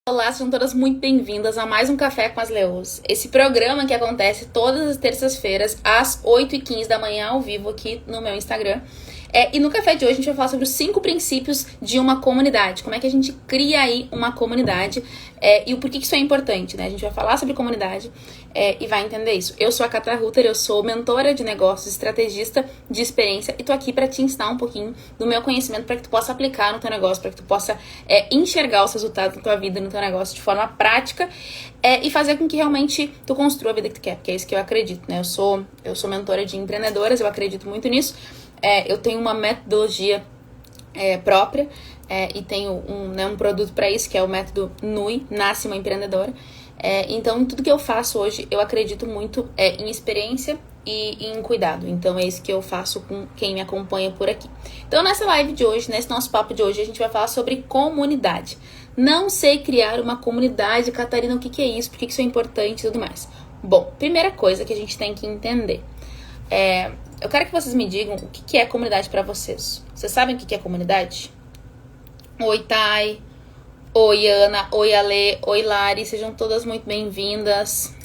Olá, sejam todas muito bem-vindas a mais um Café com as Leôs. Esse programa que acontece todas as terças-feiras, às 8h15 da manhã, ao vivo, aqui no meu Instagram. E no café de hoje a gente vai falar sobre os 5 princípios de uma comunidade. Como é que a gente cria aí uma comunidade e o porquê que isso é importante, né? A gente vai falar sobre comunidade e vai entender isso. Eu sou a Catra Rutter, eu sou mentora de negócios, estrategista de experiência e tô aqui para te ensinar um pouquinho do meu conhecimento para que tu possa aplicar no teu negócio, para que tu possa enxergar os resultados da tua vida, no teu negócio de forma prática e fazer com que realmente tu construa a vida que tu quer, porque é isso que eu acredito, né? Eu sou mentora de empreendedoras, eu acredito muito nisso. Eu tenho uma metodologia própria e tenho um produto para isso, que é o método NUI, Nasce uma Empreendedora. Então, tudo que eu faço hoje, eu acredito muito em experiência e em cuidado. Então, é isso que eu faço com quem me acompanha por aqui. Então, nessa live de hoje, nesse nosso papo de hoje, a gente vai falar sobre comunidade. Não sei criar uma comunidade, Catarina, o que é isso, por que isso é importante e tudo mais. Bom, primeira coisa que a gente tem que entender eu quero que vocês me digam o que é comunidade pra vocês. Vocês sabem o que é comunidade? Oi, Thay. Oi, Ana. Oi, Ale. Oi, Lari. Sejam todas muito bem-vindas.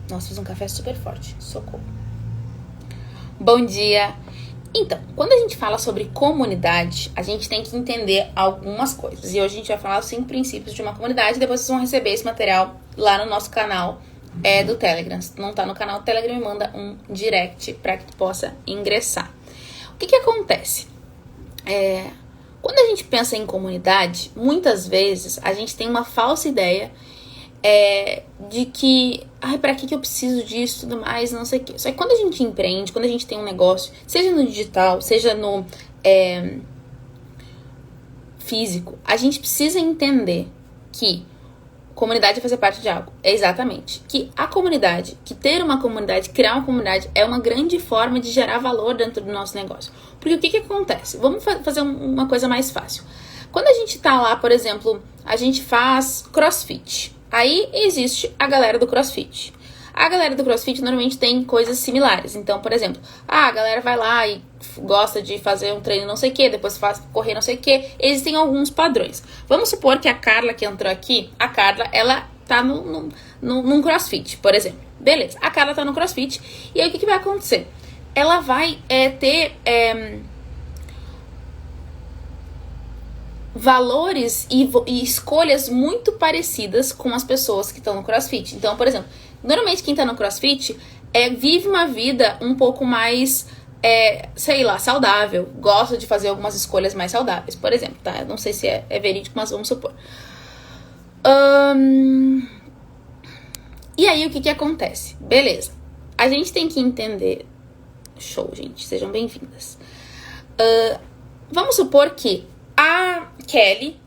Nossa, fiz um café super forte. Socorro. Bom dia. Então, quando a gente fala sobre comunidade, a gente tem que entender algumas coisas. E hoje a gente vai falar os 5 princípios de uma comunidade. Depois vocês vão receber esse material lá no nosso canal do Telegram. Se tu não tá no canal do Telegram, me manda um direct para que tu possa ingressar. O que acontece? Quando a gente pensa em comunidade, muitas vezes a gente tem uma falsa ideia de que, pra que eu preciso disso, tudo mais, não sei o quê. Só que quando a gente empreende, quando a gente tem um negócio, seja no digital, seja no físico, a gente precisa entender que comunidade é fazer parte de algo. É exatamente. Que a comunidade, que ter uma comunidade, criar uma comunidade é uma grande forma de gerar valor dentro do nosso negócio. Porque o que acontece? Vamos fazer uma coisa mais fácil. Quando a gente tá lá, por exemplo, a gente faz CrossFit. Aí existe a galera do CrossFit. A galera do CrossFit normalmente tem coisas similares. Então, por exemplo, a galera vai lá e gosta de fazer um treino não sei o que, depois faz correr não sei o que. Existem alguns padrões. Vamos supor que a Carla que entrou aqui, a Carla, ela tá num CrossFit, por exemplo. Beleza, a Carla tá no CrossFit. E aí o que vai acontecer? Ela vai ter valores e escolhas muito parecidas com as pessoas que estão no CrossFit. Então, por exemplo, normalmente quem tá no CrossFit vive uma vida um pouco mais, sei lá, saudável. Gosta de fazer algumas escolhas mais saudáveis, por exemplo, tá? Eu não sei se é verídico, mas vamos supor. E aí, o que acontece? Beleza. A gente tem que entender... Show, gente. Sejam bem-vindas. Vamos supor que a Kelly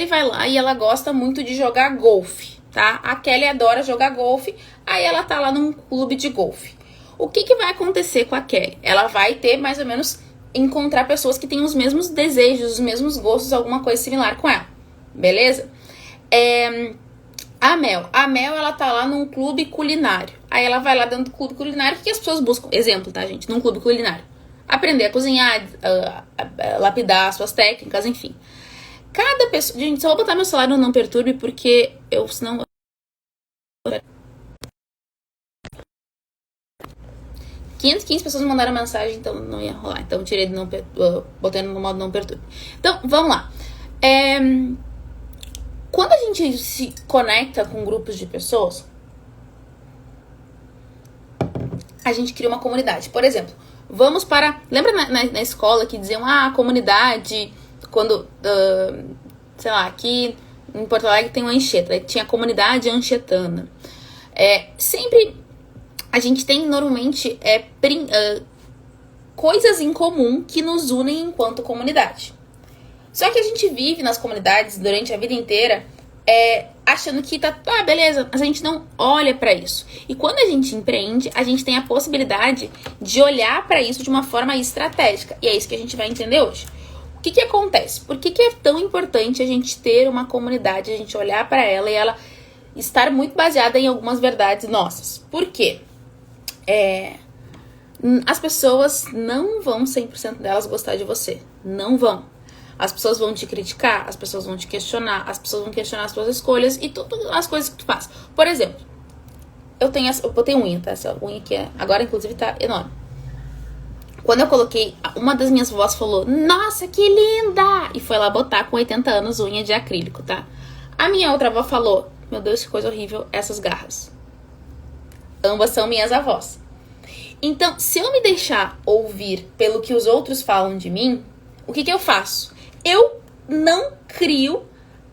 vai lá e ela gosta muito de jogar golfe, tá? A Kelly adora jogar golfe, aí ela tá lá num clube de golfe. O que vai acontecer com a Kelly? Ela vai ter mais ou menos encontrar pessoas que têm os mesmos desejos, os mesmos gostos, alguma coisa similar com ela, beleza? A Mel, ela tá lá num clube culinário. Aí ela vai lá dentro do clube culinário, o que as pessoas buscam? Exemplo, tá, gente? Num clube culinário. Aprender a cozinhar, lapidar suas técnicas, enfim. Cada pessoa... Gente, só vou botar meu celular no não perturbe, porque eu, senão... 515 pessoas me mandaram mensagem, então não ia rolar. Então tirei do botei no modo não perturbe. Então, vamos lá. Quando a gente se conecta com grupos de pessoas, a gente cria uma comunidade. Por exemplo, vamos para... Lembra na escola que diziam, a comunidade... Quando, sei lá, aqui em Porto Alegre tem uma Anchieta, tinha a comunidade anchetana. Sempre a gente tem normalmente coisas em comum que nos unem enquanto comunidade. Só que a gente vive nas comunidades durante a vida inteira achando que tá, beleza, mas a gente não olha pra isso. E quando a gente empreende, a gente tem a possibilidade de olhar pra isso de uma forma estratégica. E é isso que a gente vai entender hoje. O que acontece? Por que é tão importante a gente ter uma comunidade, a gente olhar para ela e ela estar muito baseada em algumas verdades nossas? Por quê? As pessoas não vão 100% delas gostar de você. Não vão. As pessoas vão te criticar, as pessoas vão te questionar, as pessoas vão questionar as suas escolhas e todas as coisas que tu faz. Por exemplo, eu botei unha, tá? Essa unha aqui agora, inclusive, tá enorme. Quando eu coloquei, uma das minhas vós falou, nossa, que linda! E foi lá botar com 80 anos unha de acrílico, tá? A minha outra avó falou, meu Deus, que coisa horrível, essas garras. Ambas são minhas avós. Então, se eu me deixar ouvir pelo que os outros falam de mim, o que eu faço? Eu não crio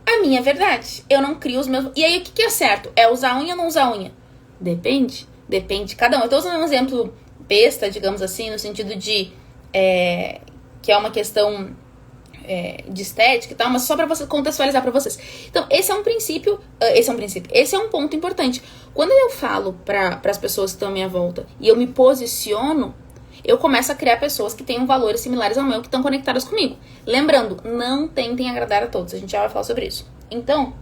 a minha verdade. Eu não crio os meus... E aí, o que é certo? É usar unha ou não usar unha? Depende de cada um. Eu tô usando um exemplo besta, digamos assim, no sentido de... que é uma questão de estética e tal, mas só pra você contextualizar pra vocês. Então, esse é um ponto importante. Quando eu falo para as pessoas que estão à minha volta e eu me posiciono, eu começo a criar pessoas que tenham valores similares ao meu, que estão conectadas comigo. Lembrando, não tentem agradar a todos, a gente já vai falar sobre isso. Então,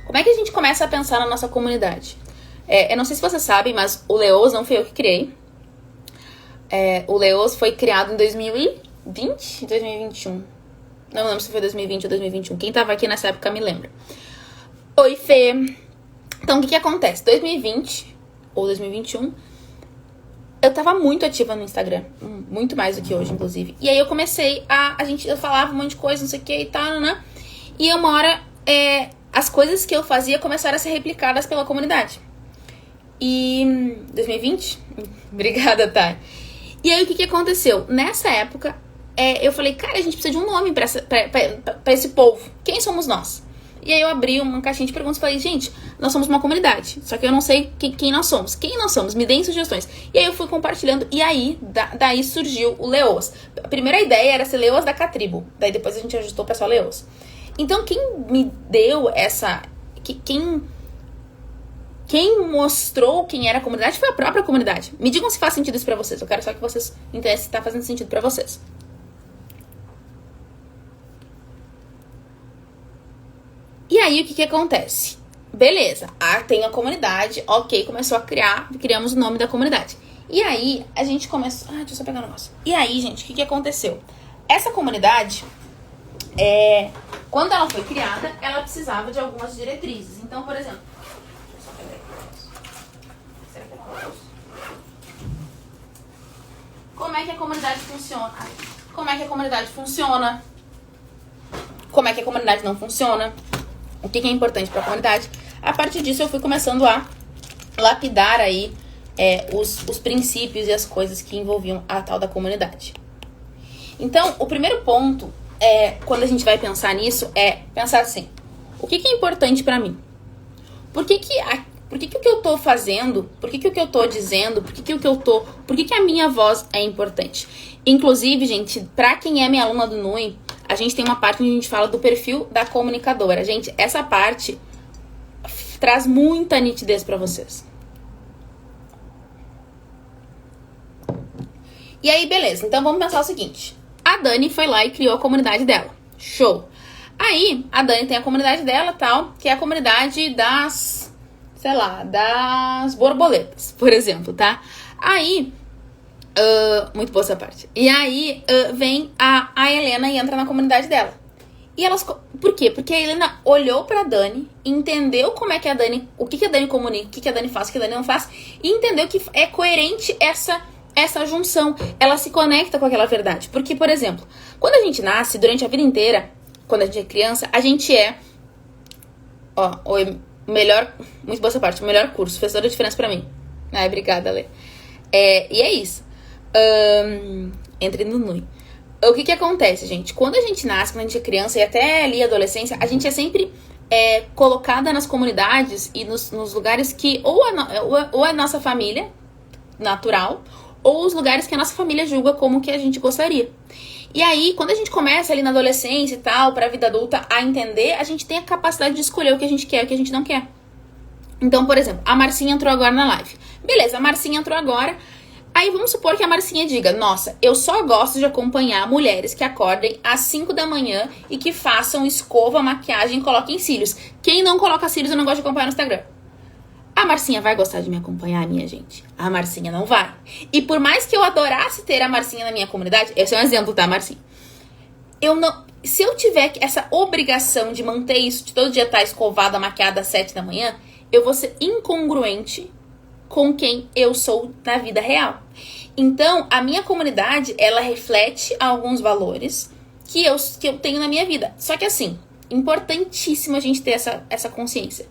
como é que a gente começa a pensar na nossa comunidade? Eu não sei se vocês sabem, mas o Leoz não fui eu que criei. O Leoz foi criado em 2020, 2021. Não lembro se foi 2020 ou 2021. Quem tava aqui nessa época me lembra. Oi, Fê. Então, o que acontece? 2020 ou 2021, eu tava muito ativa no Instagram. Muito mais do que hoje, inclusive. E aí eu comecei eu falava um monte de coisa, não sei o que e tal, né? E uma hora, as coisas que eu fazia começaram a ser replicadas pela comunidade. E... 2020? Obrigada, Thay. E aí, o que aconteceu? Nessa época, eu falei, cara, a gente precisa de um nome pra esse povo. Quem somos nós? E aí eu abri uma caixinha de perguntas e falei, gente, nós somos uma comunidade. Só que eu não sei quem nós somos. Quem nós somos? Me deem sugestões. E aí eu fui compartilhando. E aí, daí surgiu o Leoz. A primeira ideia era ser Leoz da Catribo. Daí depois a gente ajustou pra só Leoz. Então, quem me deu essa... Quem mostrou quem era a comunidade foi a própria comunidade. Me digam se faz sentido isso pra vocês. Eu quero só que vocês entendam se tá fazendo sentido pra vocês. E aí, o que acontece? Beleza, tem a comunidade, ok, começou a criamos o nome da comunidade. E aí, a gente começou... deixa eu só pegar um negócio. E aí, gente, o que aconteceu? Essa comunidade, quando ela foi criada, ela precisava de algumas diretrizes. Então, por exemplo... Como é que a comunidade funciona? Como é que a comunidade funciona? Como é que a comunidade não funciona? O que é importante para a comunidade? A partir disso, eu fui começando a lapidar aí os princípios e as coisas que envolviam a tal da comunidade. Então, o primeiro ponto, quando a gente vai pensar nisso, é pensar assim, o que é importante para mim? Por que o que eu tô fazendo, por que o que eu tô dizendo, por que a minha voz é importante? Inclusive, gente, pra quem é minha aluna do NUI, a gente tem uma parte onde a gente fala do perfil da comunicadora. Gente, essa parte traz muita nitidez pra vocês. E aí, beleza, então vamos pensar o seguinte. A Dani foi lá e criou a comunidade dela. Show! Aí, a Dani tem a comunidade dela, tal, que é a comunidade das... sei lá, das borboletas, por exemplo, tá? Aí, muito boa essa parte. E aí, vem a Helena e entra na comunidade dela. E elas, por quê? Porque a Helena olhou pra Dani, entendeu como é que a Dani, o que a Dani comunica, o que a Dani faz, o que a Dani não faz, e entendeu que é coerente essa junção. Ela se conecta com aquela verdade. Porque, por exemplo, quando a gente nasce, durante a vida inteira, quando a gente é criança, a gente melhor, muito boa essa parte, o melhor curso, fez toda a diferença pra mim. Ai, obrigada, Lê. E é isso. Entre no NUI. O que acontece, gente? Quando a gente nasce, quando a gente é criança e até ali adolescência, a gente é sempre colocada nas comunidades e nos lugares que ou a nossa família natural, ou os lugares que a nossa família julga como que a gente gostaria. E aí, quando a gente começa ali na adolescência e tal, pra vida adulta, a entender, a gente tem a capacidade de escolher o que a gente quer e o que a gente não quer. Então, por exemplo, a Marcinha entrou agora na live. Beleza, a Marcinha entrou agora. Aí vamos supor que a Marcinha diga, nossa, eu só gosto de acompanhar mulheres que acordem às 5 da manhã e que façam escova, maquiagem e coloquem cílios. Quem não coloca cílios eu não gosto de acompanhar no Instagram. A Marcinha vai gostar de me acompanhar, minha gente? A Marcinha não vai. E por mais que eu adorasse ter a Marcinha na minha comunidade, esse é um exemplo, tá, Marcinha? Eu não... Se eu tiver essa obrigação de manter isso, de todo dia estar escovada, maquiada às 7 da manhã, eu vou ser incongruente com quem eu sou na vida real. Então, a minha comunidade, ela reflete alguns valores que eu tenho na minha vida. Só que assim, importantíssimo a gente ter essa consciência.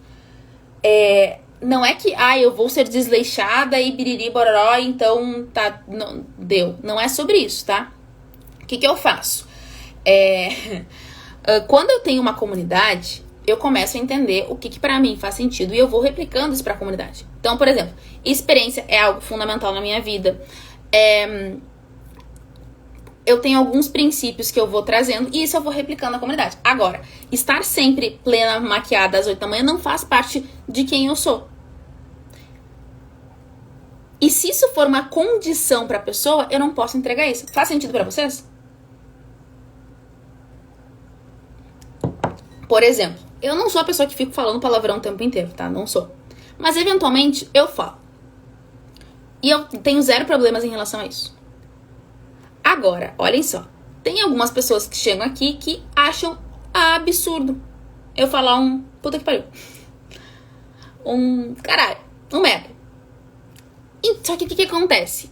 Não é que, eu vou ser desleixada e biriri bororó, então tá, não, deu. Não é sobre isso, tá? O que eu faço? Quando eu tenho uma comunidade, eu começo a entender o que pra mim faz sentido e eu vou replicando isso pra comunidade. Então, por exemplo, experiência é algo fundamental na minha vida. Eu tenho alguns princípios que eu vou trazendo e isso eu vou replicando na comunidade. Agora, estar sempre plena, maquiada às 8 da manhã não faz parte de quem eu sou. E se isso for uma condição pra pessoa, eu não posso entregar isso. Faz sentido pra vocês? Por exemplo, eu não sou a pessoa que fico falando palavrão o tempo inteiro, tá? Não sou. Mas, eventualmente, eu falo. E eu tenho zero problemas em relação a isso. Agora, olhem só. Tem algumas pessoas que chegam aqui que acham absurdo eu falar puta que pariu. Caralho. Merda. Só que o que acontece?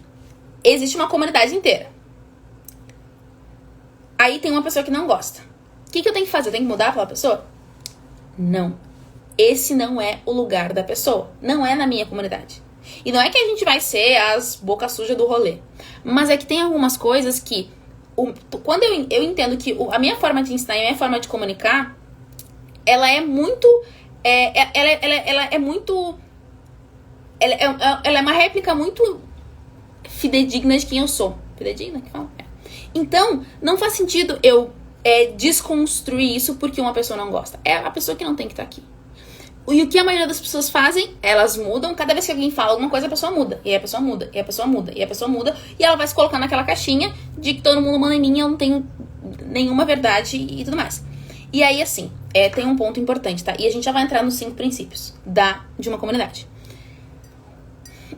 Existe uma comunidade inteira. Aí tem uma pessoa que não gosta. O que eu tenho que fazer? Eu tenho que mudar aquela pessoa? Não. Esse não é o lugar da pessoa. Não é na minha comunidade. E não é que a gente vai ser as boca suja do rolê. Mas é que tem algumas coisas que... quando eu entendo que a minha forma de ensinar e a minha forma de comunicar, ela é muito... ela é muito... Ela é uma réplica muito fidedigna de quem eu sou. Fidedigna que fala? Então, não faz sentido eu desconstruir isso porque uma pessoa não gosta. É a pessoa que não tem que estar aqui. E o que a maioria das pessoas fazem? Elas mudam. Cada vez que alguém fala alguma coisa, a pessoa muda. E aí a pessoa muda. E a pessoa muda. E a pessoa muda. E ela vai se colocar naquela caixinha de que todo mundo manda em mim e eu não tenho nenhuma verdade e tudo mais. E aí, assim, tem um ponto importante, tá? E a gente já vai entrar nos 5 princípios de uma comunidade.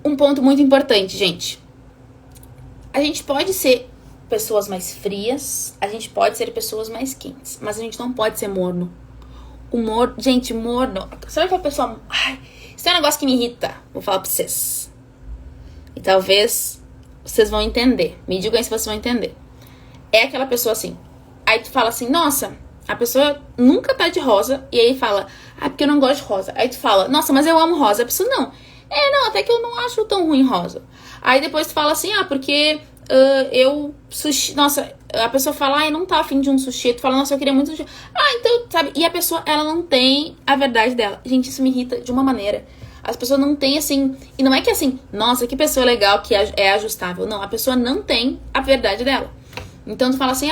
Um ponto muito importante, gente. A gente pode ser pessoas mais frias, a gente pode ser pessoas mais quentes, mas a gente não pode ser morno. Gente, morno. Sabe aquela pessoa... isso é um negócio que me irrita. Vou falar pra vocês. E talvez vocês vão entender. Me digam aí se vocês vão entender. É aquela pessoa assim. Aí tu fala assim, nossa, a pessoa nunca tá de rosa. E aí fala, porque eu não gosto de rosa. Aí tu fala, nossa, mas eu amo rosa. A pessoa, não, até que eu não acho tão ruim rosa. Aí depois tu fala assim, porque... sushi, nossa, a pessoa fala, eu não tá afim de um sushi, tu fala, nossa, eu queria muito sushi, então, sabe, e a pessoa, ela não tem a verdade dela. Gente, isso me irrita de uma maneira. As pessoas não têm, assim, e não é que assim, nossa, que pessoa legal, que é ajustável, não, a pessoa não tem a verdade dela. Então tu fala assim,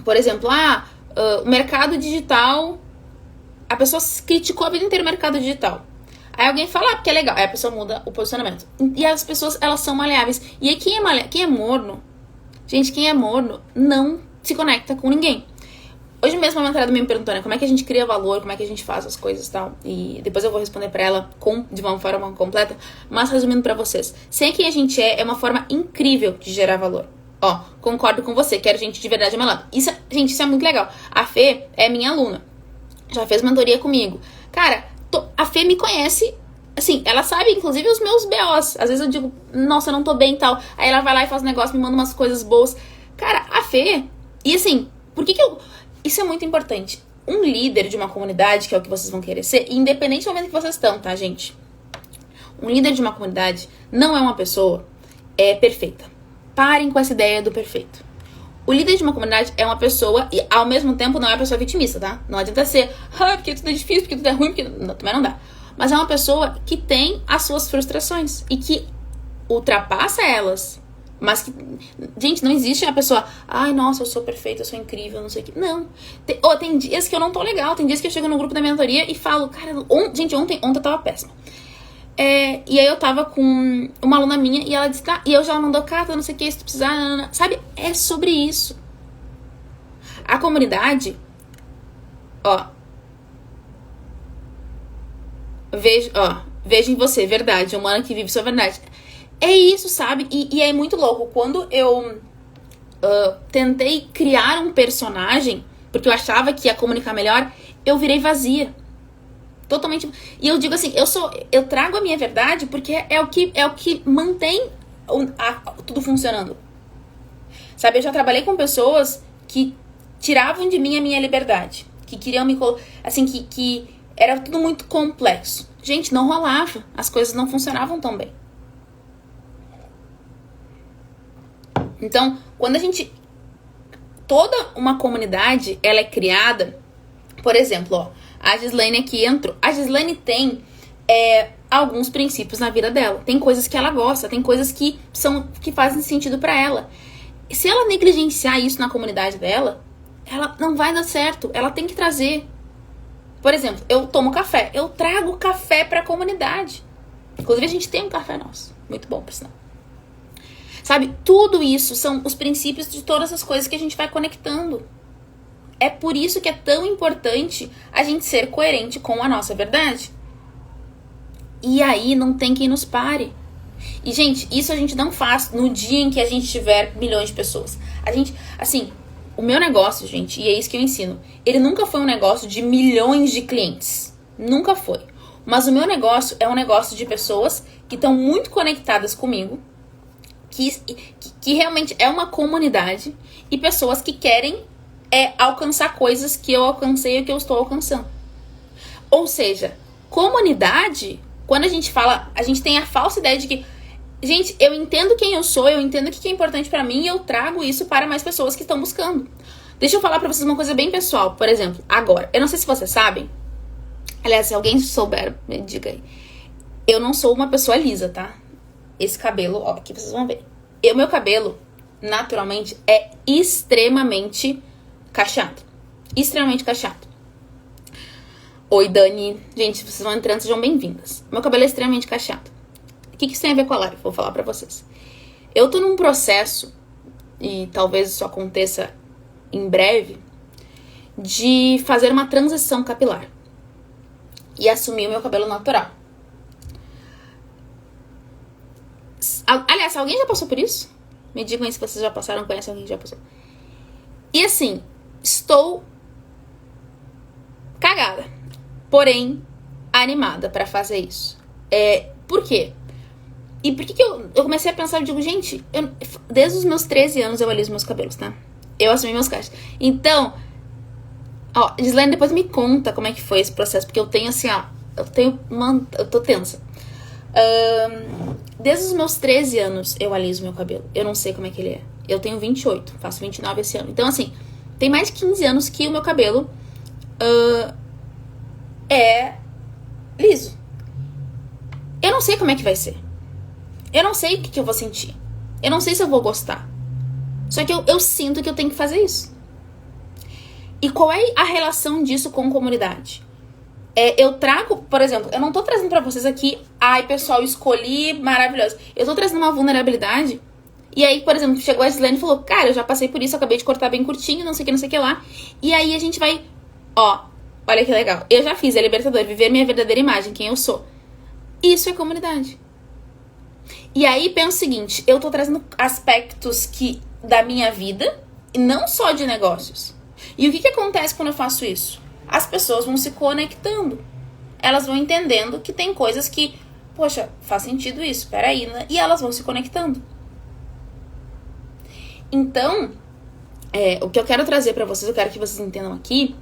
por exemplo, o mercado digital, a pessoa criticou a vida inteira o mercado digital. Aí alguém fala, porque é legal. Aí a pessoa muda o posicionamento. E as pessoas, elas são maleáveis. E aí quem é morno, gente, quem é morno não se conecta com ninguém. Hoje mesmo a minha entrada me perguntou, né, como é que a gente cria valor, como é que a gente faz as coisas e tal. E depois eu vou responder pra ela de uma forma completa. Mas resumindo pra vocês, ser quem a gente é uma forma incrível de gerar valor. Concordo com você, quero gente de verdade ao meu lado. Gente, isso é muito legal. A Fê é minha aluna. Já fez mentoria comigo. Cara, a Fê me conhece, assim, ela sabe, inclusive, os meus BOs. Às vezes eu digo, nossa, eu não tô bem e tal. Aí ela vai lá e faz um negócio, me manda umas coisas boas. Cara, a Fê... E assim, por que eu... Isso é muito importante. Um líder de uma comunidade, que é o que vocês vão querer ser, independente do momento que vocês estão, tá, gente? Um líder de uma comunidade não é uma pessoa perfeita. Parem com essa ideia do perfeito. O líder de uma comunidade é uma pessoa, e ao mesmo tempo não é uma pessoa vitimista, tá? Não adianta ser, porque tudo é difícil, porque tudo é ruim, porque... Não, também não dá. Mas é uma pessoa que tem as suas frustrações e que ultrapassa elas. Mas que... Gente, não existe a pessoa, nossa, eu sou perfeita, eu sou incrível, não sei o que. Não. Tem dias que eu não tô legal, tem dias que eu chego no grupo da mentoria e falo, cara, gente, ontem eu tava péssima. E aí eu tava com uma aluna minha e ela disse, e eu já mandou carta, não sei o que, se tu precisar, sabe? É sobre isso. A comunidade, Vejo em você, verdade, humana que vive sua verdade. É isso, sabe? E é muito louco. Quando eu tentei criar um personagem, porque eu achava que ia comunicar melhor, eu virei vazia. Totalmente. E eu digo assim, eu trago a minha verdade porque é o que mantém tudo funcionando. Sabe, eu já trabalhei com pessoas que tiravam de mim a minha liberdade. Que queriam me colocar. Assim, que era tudo muito complexo. Gente, não rolava. As coisas não funcionavam tão bem. Então, quando a gente... Toda uma comunidade, ela é criada... Por exemplo, ó, a Gislaine aqui entrou. A Gislaine tem alguns princípios na vida dela. Tem coisas que ela gosta, tem coisas que fazem sentido pra ela. E se ela negligenciar isso na comunidade dela, ela não vai dar certo. Ela tem que trazer. Por exemplo, eu tomo café. Eu trago café pra comunidade. Inclusive, a gente tem um café nosso. Muito bom, por sinal. Sabe, tudo isso são os princípios de todas as coisas que a gente vai conectando. É por isso que é tão importante a gente ser coerente com a nossa verdade. E aí não tem quem nos pare. E, gente, isso a gente não faz no dia em que a gente tiver milhões de pessoas. A gente, assim, o meu negócio, gente, e é isso que eu ensino, ele nunca foi um negócio de milhões de clientes. Nunca foi. Mas o meu negócio é um negócio de pessoas que estão muito conectadas comigo, que realmente é uma comunidade, e pessoas que querem alcançar coisas que eu alcancei e que eu estou alcançando. Ou seja, comunidade, quando a gente fala, a gente tem a falsa ideia de que, gente, eu entendo quem eu sou, eu entendo o que é importante pra mim e eu trago isso para mais pessoas que estão buscando. Deixa eu falar pra vocês uma coisa bem pessoal. Por exemplo, agora, eu não sei se vocês sabem, aliás, se alguém souber, me diga aí. Eu não sou uma pessoa lisa, tá? Esse cabelo, ó, aqui vocês vão ver. O meu cabelo, naturalmente, é extremamente cacheado. Extremamente cacheado. Oi, Dani. Gente, vocês vão entrando, sejam bem-vindas. Meu cabelo é extremamente cacheado. O que isso tem a ver com a live? Vou falar pra vocês. Eu tô num processo, e talvez isso aconteça em breve, de fazer uma transição capilar. E assumir o meu cabelo natural. Aliás, alguém já passou por isso? Me digam aí se vocês já passaram, conhecem alguém que já passou. E assim, estou cagada, porém animada pra fazer isso. Por quê? E por que eu comecei a pensar, eu digo, gente, desde os meus 13 anos eu aliso meus cabelos, tá? Eu assumi meus cachos. Então, ó, Gislaine, depois me conta como é que foi esse processo, porque eu tenho assim, ó, eu tô tensa. Desde os meus 13 anos eu aliso meu cabelo. Eu não sei como é que ele é. Eu tenho 28, faço 29 esse ano. Então, assim, tem mais de 15 anos que o meu cabelo é liso. Eu não sei como é que vai ser. Eu não sei o que eu vou sentir. Eu não sei se eu vou gostar. Só que eu sinto que eu tenho que fazer isso. E qual é a relação disso com comunidade? Eu trago, por exemplo, eu não tô trazendo pra vocês aqui, ai, pessoal, escolhi, maravilhoso. Eu tô trazendo uma vulnerabilidade. E aí, por exemplo, chegou a Gislaine e falou, cara, eu já passei por isso, eu acabei de cortar bem curtinho, não sei o que lá. E aí a gente vai, ó, olha que legal. Eu já fiz a Libertador, viver minha verdadeira imagem, quem eu sou. Isso é comunidade. E aí, pensa o seguinte, eu tô trazendo aspectos da minha vida, e não só de negócios. E o que acontece quando eu faço isso? As pessoas vão se conectando. Elas vão entendendo que tem coisas que, poxa, faz sentido isso, peraí, né? E elas vão se conectando. Então, o que eu quero trazer pra vocês, eu quero que vocês entendam aqui,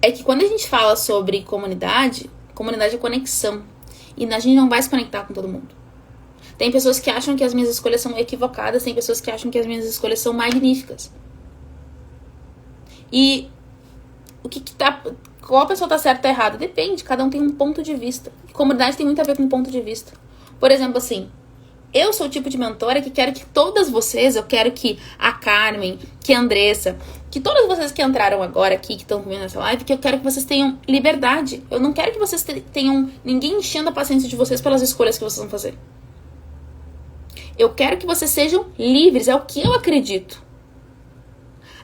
é que quando a gente fala sobre comunidade é conexão. E a gente não vai se conectar com todo mundo. Tem pessoas que acham que as minhas escolhas são equivocadas, tem pessoas que acham que as minhas escolhas são magníficas. E qual pessoa tá certa ou errada? Depende, cada um tem um ponto de vista. E comunidade tem muito a ver com ponto de vista. Por exemplo, assim, eu sou o tipo de mentora que quero que todas vocês, eu quero que a Carmen, que a Andressa, que todas vocês que entraram agora aqui, que estão comigo nessa live, que eu quero que vocês tenham liberdade. Eu não quero que vocês tenham ninguém enchendo a paciência de vocês pelas escolhas que vocês vão fazer. Eu quero que vocês sejam livres, é o que eu acredito.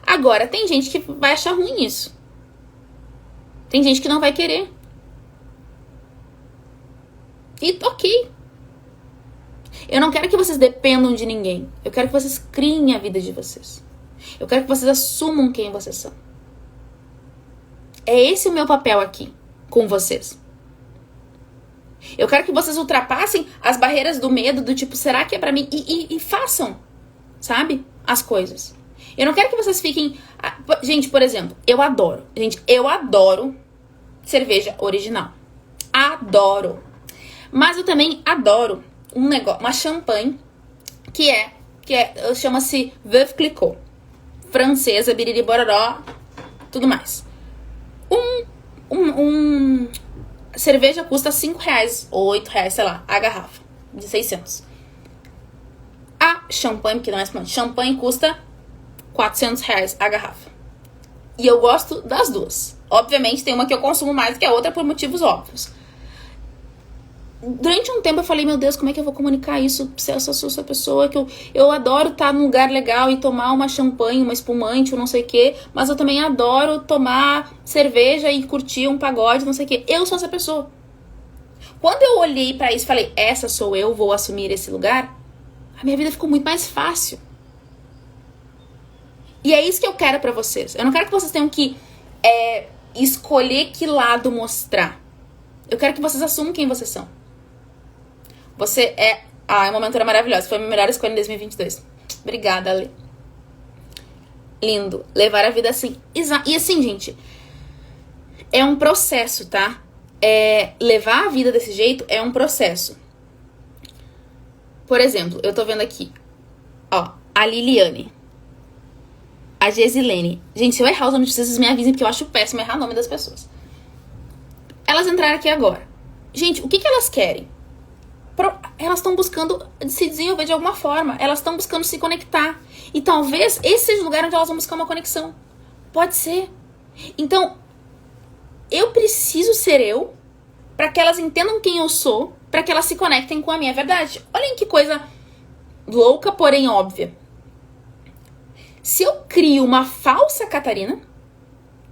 Agora, tem gente que vai achar ruim isso. Tem gente que não vai querer. E ok. Eu não quero que vocês dependam de ninguém. Eu quero que vocês criem a vida de vocês. Eu quero que vocês assumam quem vocês são. É esse o meu papel aqui com vocês. Eu quero que vocês ultrapassem as barreiras do medo, do tipo, será que é pra mim? E façam, sabe? As coisas. Eu não quero que vocês fiquem... Gente, por exemplo, eu adoro cerveja original. Adoro. Mas eu também adoro uma champanhe que chama-se Veuve Clicquot. Francesa, biriri bororó, tudo mais. Cerveja custa R$5 ou R$8, sei lá, a garrafa de 600. A champanhe, que não é espumante, champanhe custa R$400 a garrafa. E eu gosto das duas. Obviamente tem uma que eu consumo mais que a outra por motivos óbvios. Durante um tempo eu falei, meu Deus, como é que eu vou comunicar isso? Se eu sou essa pessoa que eu adoro estar num lugar legal e tomar uma champanhe, uma espumante, ou não sei o que, mas eu também adoro tomar cerveja e curtir um pagode, não sei o que. Eu sou essa pessoa. Quando eu olhei pra isso e falei, essa sou eu, vou assumir esse lugar, a minha vida ficou muito mais fácil. E é isso que eu quero pra vocês. Eu não quero que vocês tenham que escolher que lado mostrar. Eu quero que vocês assumam quem vocês são. Você é... é uma mentora maravilhosa. Foi a minha melhor escolha em 2022. Obrigada, Ale. Lindo. Levar a vida assim. E assim, gente, é um processo, tá? Levar a vida desse jeito é um processo. Por exemplo, eu tô vendo aqui. Ó, a Liliane. A Gesilene. Gente, se eu errar os nomes de vocês, me avisem, porque eu acho péssimo errar o nome das pessoas. Elas entraram aqui agora. Gente, o que elas querem? Elas estão buscando se desenvolver de alguma forma. Elas estão buscando se conectar. E talvez esse seja o lugar onde elas vão buscar uma conexão. Pode ser. Então, eu preciso ser eu para que elas entendam quem eu sou, para que elas se conectem com a minha verdade. Olhem que coisa louca, porém óbvia. Se eu crio uma falsa Catarina,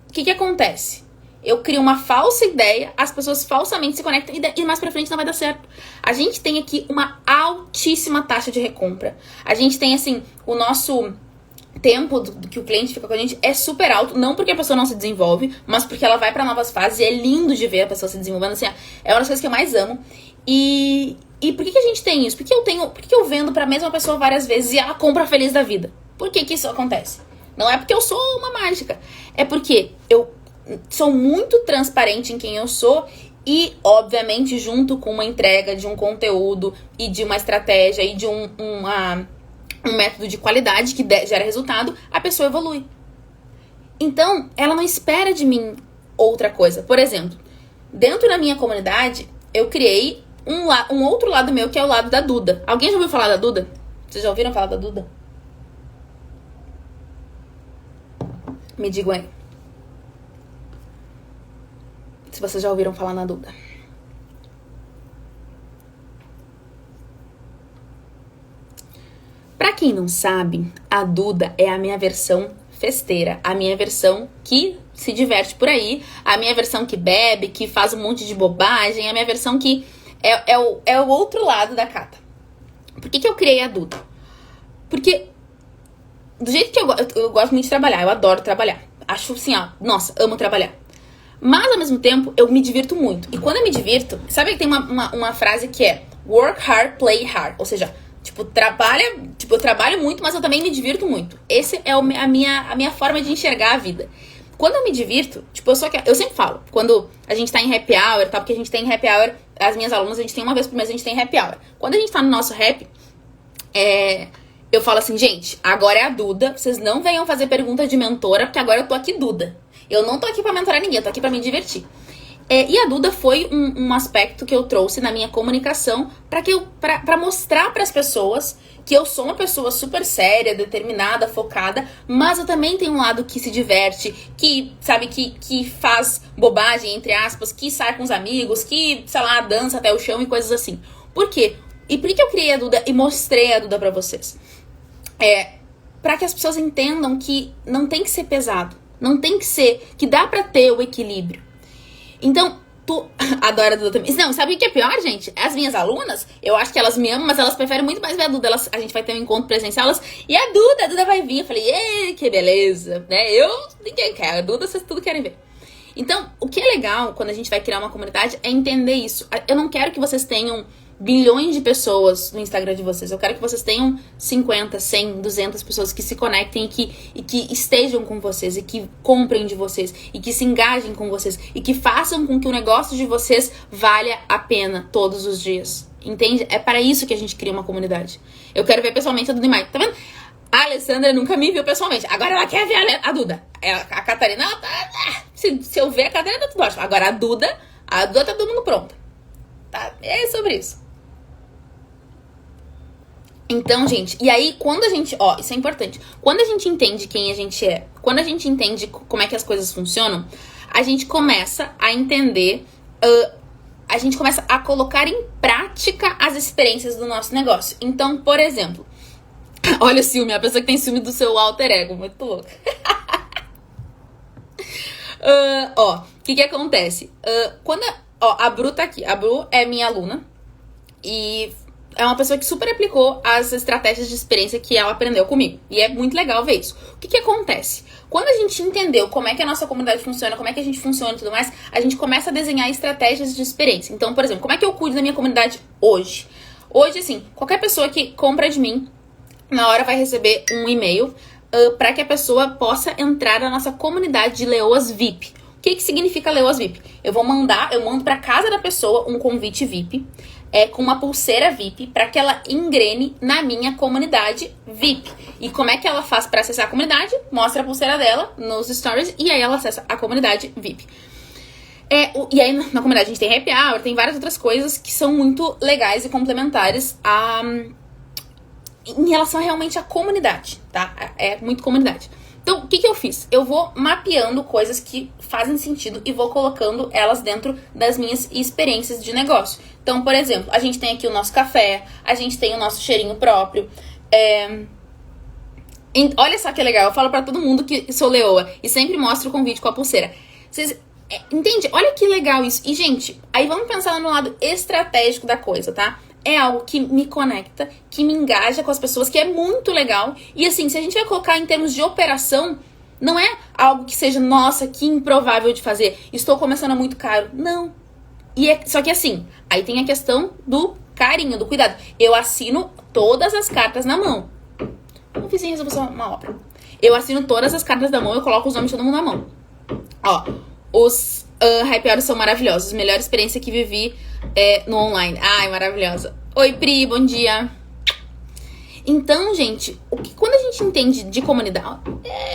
o que acontece? Eu crio uma falsa ideia, as pessoas falsamente se conectam e mais pra frente não vai dar certo. A gente tem aqui uma altíssima taxa de recompra. A gente tem, assim, o nosso tempo que o cliente fica com a gente é super alto. Não porque a pessoa não se desenvolve, mas porque ela vai pra novas fases e é lindo de ver a pessoa se desenvolvendo. Assim, é uma das coisas que eu mais amo. E por que a gente tem isso? Por que eu vendo pra mesma pessoa várias vezes e ela compra feliz da vida? Por que isso acontece? Não é porque eu sou uma mágica. É porque eu sou muito transparente em quem eu sou e, obviamente, junto com uma entrega de um conteúdo e de uma estratégia e de um método de qualidade que gera resultado, a pessoa evolui. Então, ela não espera de mim outra coisa. Por exemplo, dentro da minha comunidade, eu criei um outro lado meu, que é o lado da Duda. Alguém já ouviu falar da Duda? Vocês já ouviram falar da Duda? Me digam aí. Se vocês já ouviram falar na Duda. Pra quem não sabe, a Duda é a minha versão festeira. A minha versão que se diverte por aí. A minha versão que bebe, que faz um monte de bobagem. A minha versão que é o outro lado da Cata. Por que eu criei a Duda? Porque do jeito que eu gosto muito de trabalhar. Eu adoro trabalhar. Acho assim, nossa, amo trabalhar. Mas, ao mesmo tempo, eu me divirto muito. E quando eu me divirto, sabe que tem uma frase que é work hard, play hard. Ou seja, eu trabalho muito, mas eu também me divirto muito. Essa é a minha forma de enxergar a vida. Quando eu me divirto, eu sempre falo, quando a gente tá em happy hour, tá? Porque a gente tem happy hour, as minhas alunas, a gente tem uma vez por mês, a gente tem happy hour. Quando a gente tá no nosso happy, eu falo assim, gente, agora é a Duda, vocês não venham fazer pergunta de mentora, porque agora eu tô aqui Duda. Eu não tô aqui pra mentorar ninguém, eu tô aqui pra me divertir. E a Duda foi um aspecto que eu trouxe na minha comunicação pra mostrar pras pessoas que eu sou uma pessoa super séria, determinada, focada, mas eu também tenho um lado que se diverte, que, sabe, que faz bobagem, entre aspas, que sai com os amigos, que, sei lá, dança até o chão e coisas assim. Por quê? E por que eu criei a Duda e mostrei a Duda pra vocês? Pra que as pessoas entendam que não tem que ser pesado. Não tem que ser, que dá pra ter o equilíbrio. Então, Tu adora a Duda também. Não, sabe o que é pior, gente? As minhas alunas, eu acho que elas me amam, mas elas preferem muito mais ver a Duda. A gente vai ter um encontro presencial, e a Duda vai vir. Eu falei, ei, que beleza, né? Ninguém quer, a Duda vocês tudo querem ver. Então, o que é legal quando a gente vai criar uma comunidade é entender isso. Eu não quero que vocês tenham bilhões de pessoas no Instagram de vocês. Eu quero que vocês tenham 50, 100, 200 pessoas que se conectem e que estejam com vocês, e que comprem de vocês, e que se engajem com vocês, e que façam com que o negócio de vocês valha a pena todos os dias. Entende? É para isso que a gente cria uma comunidade. Eu quero ver pessoalmente a Duda e Mai. Tá vendo? A Alessandra nunca me viu pessoalmente. Agora ela quer ver a Duda. A Catarina, ela tá... Se eu ver a Catarina, tá tudo ótimo. Agora a Duda tá todo mundo pronto. Tá? É sobre isso. Então, gente, e aí quando a gente, isso é importante, quando a gente entende quem a gente é, quando a gente entende como é que as coisas funcionam, a gente começa a entender, a gente começa a colocar em prática as experiências do nosso negócio. Então, por exemplo, olha o ciúme, a pessoa que tem ciúme do seu alter ego, muito louca. O que acontece? A Bru tá aqui, a Bru é minha aluna e é uma pessoa que super aplicou as estratégias de experiência que ela aprendeu comigo. E é muito legal ver isso. O que acontece? Quando a gente entendeu como é que a nossa comunidade funciona, como é que a gente funciona e tudo mais, a gente começa a desenhar estratégias de experiência. Então, por exemplo, como é que eu cuido da minha comunidade hoje? Hoje, assim, qualquer pessoa que compra de mim, na hora vai receber um e-mail para que a pessoa possa entrar na nossa comunidade de Leoas VIP. O que significa Leoas VIP? Eu mando para casa da pessoa um convite VIP, com uma pulseira VIP, para que ela engrene na minha comunidade VIP. E como é que ela faz para acessar a comunidade? Mostra a pulseira dela nos stories e aí ela acessa a comunidade VIP. E aí na comunidade a gente tem happy hour, tem várias outras coisas que são muito legais e complementares em relação realmente à comunidade, tá? É muito comunidade. Então, o que eu fiz? Eu vou mapeando coisas que fazem sentido e vou colocando elas dentro das minhas experiências de negócio. Então, por exemplo, a gente tem aqui o nosso café, a gente tem o nosso cheirinho próprio. Olha só que legal, eu falo pra todo mundo que sou leoa e sempre mostro o convite com a pulseira. Vocês entende? Olha que legal isso. E, gente, aí vamos pensar no lado estratégico da coisa, tá? É algo que me conecta, que me engaja com as pessoas, que é muito legal. E assim, se a gente vai colocar em termos de operação, não é algo que seja, nossa, que improvável de fazer. Estou começando muito caro. Não. Só que assim, aí tem a questão do carinho, do cuidado. Eu assino todas as cartas na mão. O vizinho resolveu uma obra. Eu assino todas as cartas na mão, eu coloco os nomes de todo mundo na mão. Os happy hours são maravilhosos. Melhor experiência que vivi no online. Ai, maravilhosa. Oi, Pri, bom dia. Então, gente, quando a gente entende de comunidade...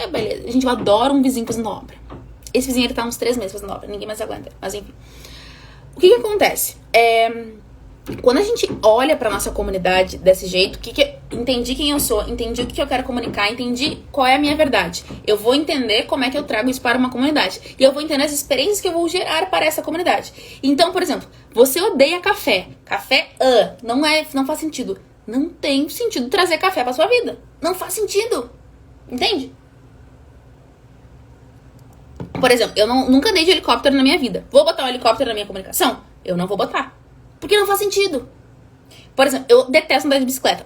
beleza. A gente adora um vizinho fazendo obra. Esse vizinho, ele tá uns 3 meses fazendo obra. Ninguém mais aguenta. Mas, enfim. O que acontece? Quando a gente olha pra nossa comunidade desse jeito, entendi quem eu sou, entendi o que eu quero comunicar, entendi qual é a minha verdade. Eu vou entender como é que eu trago isso para uma comunidade. E eu vou entender as experiências que eu vou gerar para essa comunidade. Então, por exemplo, você odeia café. Café, não faz sentido. Não tem sentido trazer café pra sua vida. Não faz sentido. Entende? Por exemplo, eu nunca andei de helicóptero na minha vida. Vou botar um helicóptero na minha comunicação? Eu não vou botar. Porque não faz sentido. Por exemplo, eu detesto andar de bicicleta.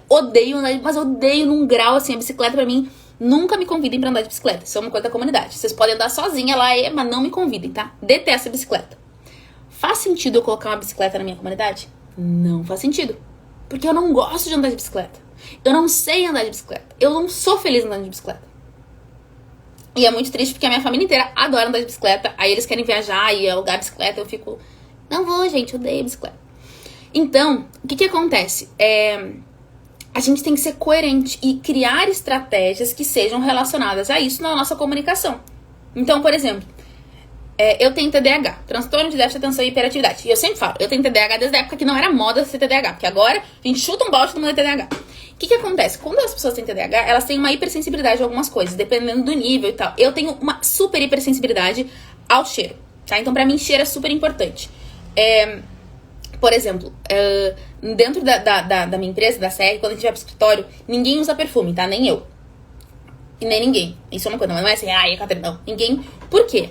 Mas odeio num grau, assim, a bicicleta pra mim. Nunca me convidem pra andar de bicicleta. Isso é uma coisa da comunidade. Vocês podem andar sozinha lá, mas não me convidem, tá? Detesto a bicicleta. Faz sentido eu colocar uma bicicleta na minha comunidade? Não faz sentido. Porque eu não gosto de andar de bicicleta. Eu não sei andar de bicicleta. Eu não sou feliz andando de bicicleta. E é muito triste porque a minha família inteira adora andar de bicicleta. Aí eles querem viajar e alugar bicicleta. Eu fico, não vou, gente, eu odeio bicicleta. Então, o que acontece? A gente tem que ser coerente e criar estratégias que sejam relacionadas a isso na nossa comunicação. Então, por exemplo, eu tenho TDAH, transtorno de déficit de atenção e hiperatividade. E eu sempre falo, eu tenho TDAH desde a época que não era moda ser TDAH, porque agora a gente chuta um balde e todo mundo é TDAH. O que acontece? Quando as pessoas têm TDAH, elas têm uma hipersensibilidade a algumas coisas, dependendo do nível e tal. Eu tenho uma super hipersensibilidade ao cheiro, tá? Então, pra mim, cheiro é super importante. Por exemplo, dentro da minha empresa, da CR, quando a gente vai pro escritório, ninguém usa perfume, tá? Nem eu. E nem ninguém. Isso é uma coisa, não é assim, Catarina, não. Ninguém. Por quê?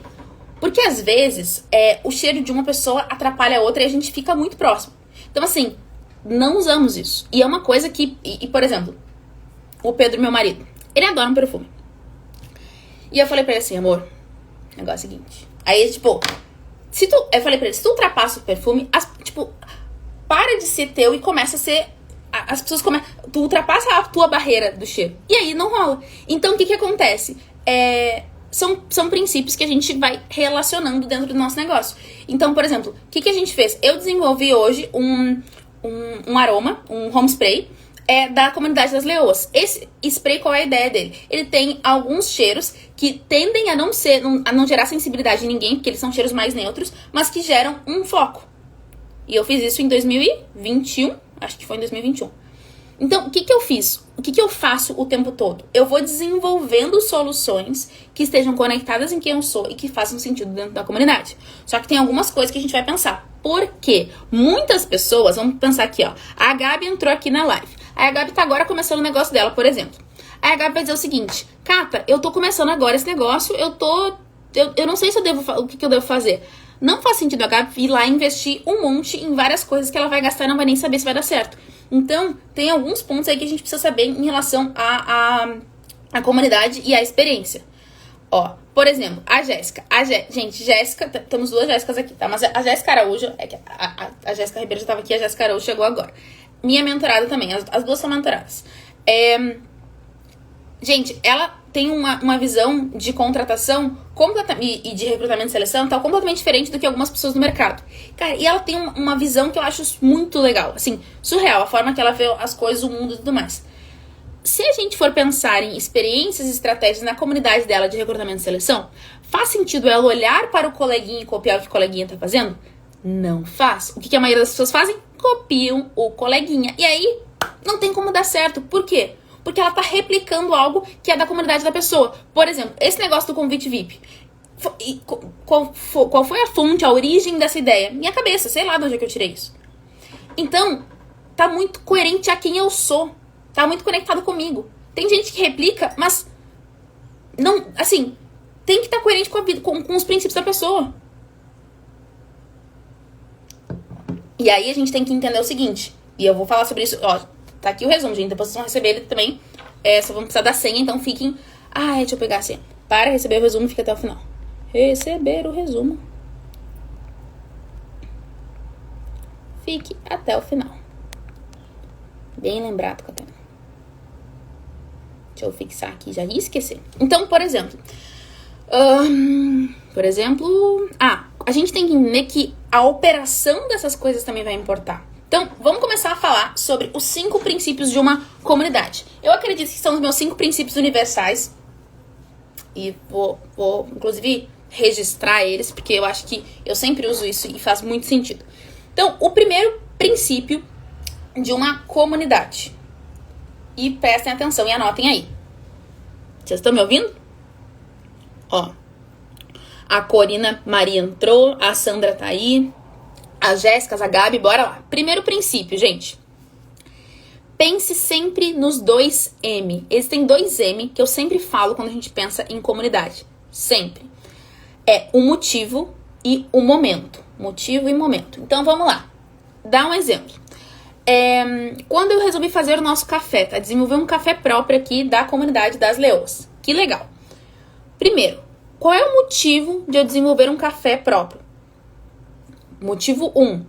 Porque às vezes o cheiro de uma pessoa atrapalha a outra e a gente fica muito próximo. Então, assim, não usamos isso. E é uma coisa que, por exemplo, o Pedro, meu marido, ele adora um perfume. E eu falei pra ele assim, amor, o negócio é o seguinte. Aí, tipo, eu falei pra ele, se tu ultrapassa o perfume, para de ser teu e começa a ser. As pessoas começam. Tu ultrapassa a tua barreira do cheiro. E aí não rola. Então o que acontece? São princípios que a gente vai relacionando dentro do nosso negócio. Então, por exemplo, o que a gente fez? Eu desenvolvi hoje um aroma, um home spray, da comunidade das leoas. Esse spray, qual é a ideia dele? Ele tem alguns cheiros que tendem a não gerar sensibilidade em ninguém, porque eles são cheiros mais neutros, mas que geram um foco. E eu fiz isso em 2021, acho que foi em 2021. Então, o que eu fiz? O que eu faço o tempo todo? Eu vou desenvolvendo soluções que estejam conectadas em quem eu sou e que façam sentido dentro da comunidade. Só que tem algumas coisas que a gente vai pensar. Por quê? Muitas pessoas, vamos pensar aqui, ó. A Gabi entrou aqui na live. Aí a Gabi tá agora começando o negócio dela, por exemplo. Aí a Gabi vai dizer o seguinte, Cata, eu tô começando agora esse negócio, eu não sei se o que eu devo fazer. Não faz sentido a Gabi ir lá investir um monte em várias coisas que ela vai gastar e não vai nem saber se vai dar certo. Então, tem alguns pontos aí que a gente precisa saber em relação à comunidade e à experiência. Ó, por exemplo, a Jéssica. Gente, Jéssica, temos duas Jéssicas aqui, tá? Mas a Jéssica Araújo, a Jéssica Ribeiro já tava aqui, a Jéssica Araújo chegou agora. Minha mentorada também, as duas são mentoradas. Gente, ela tem uma visão de contratação e de recrutamento e seleção tá completamente diferente do que algumas pessoas no mercado. Cara, e ela tem uma visão que eu acho muito legal, assim, surreal, a forma que ela vê as coisas, o mundo e tudo mais. Se a gente for pensar em experiências e estratégias na comunidade dela de recrutamento e seleção, faz sentido ela olhar para o coleguinha e copiar o que o coleguinha tá fazendo? Não faz. O que a maioria das pessoas fazem? Copiam o coleguinha. E aí, não tem como dar certo. Por quê? Porque ela tá replicando algo que é da comunidade da pessoa. Por exemplo, esse negócio do convite VIP. Qual foi a fonte, a origem dessa ideia? Minha cabeça, sei lá de onde é que eu tirei isso. Então, tá muito coerente a quem eu sou. Tá muito conectado comigo. Tem gente que replica, mas não, assim, tem que estar coerente com a vida, com os princípios da pessoa. E aí a gente tem que entender o seguinte, e eu vou falar sobre isso, ó, tá aqui o resumo, gente, depois vocês vão receber ele também, só vamos precisar da senha, então fiquem... deixa eu pegar a senha. Para receber o resumo, fica até o final. Receber o resumo. Fique até o final. Bem lembrado, Catana. Deixa eu fixar aqui, já ia esquecer. Então, por exemplo... a gente tem que entender que a operação dessas coisas também vai importar. Então, vamos começar a falar sobre os 5 princípios de uma comunidade. Eu acredito que são os meus 5 princípios universais. E vou, inclusive, registrar eles, porque eu acho que eu sempre uso isso e faz muito sentido. Então, o primeiro princípio de uma comunidade. E prestem atenção e anotem aí. Vocês estão me ouvindo? Ó. A Corina Maria entrou, a Sandra tá aí, a Jéssica, a Gabi, bora lá. Primeiro princípio, gente. Pense sempre nos 2M. Existem 2M que eu sempre falo quando a gente pensa em comunidade. Sempre. É o motivo e o momento. Motivo e momento. Então, vamos lá. Dá um exemplo. Quando eu resolvi fazer o nosso café, tá? Desenvolver um café próprio aqui da comunidade das leoas. Que legal. Primeiro, qual é o motivo de eu desenvolver um café próprio? Motivo 1.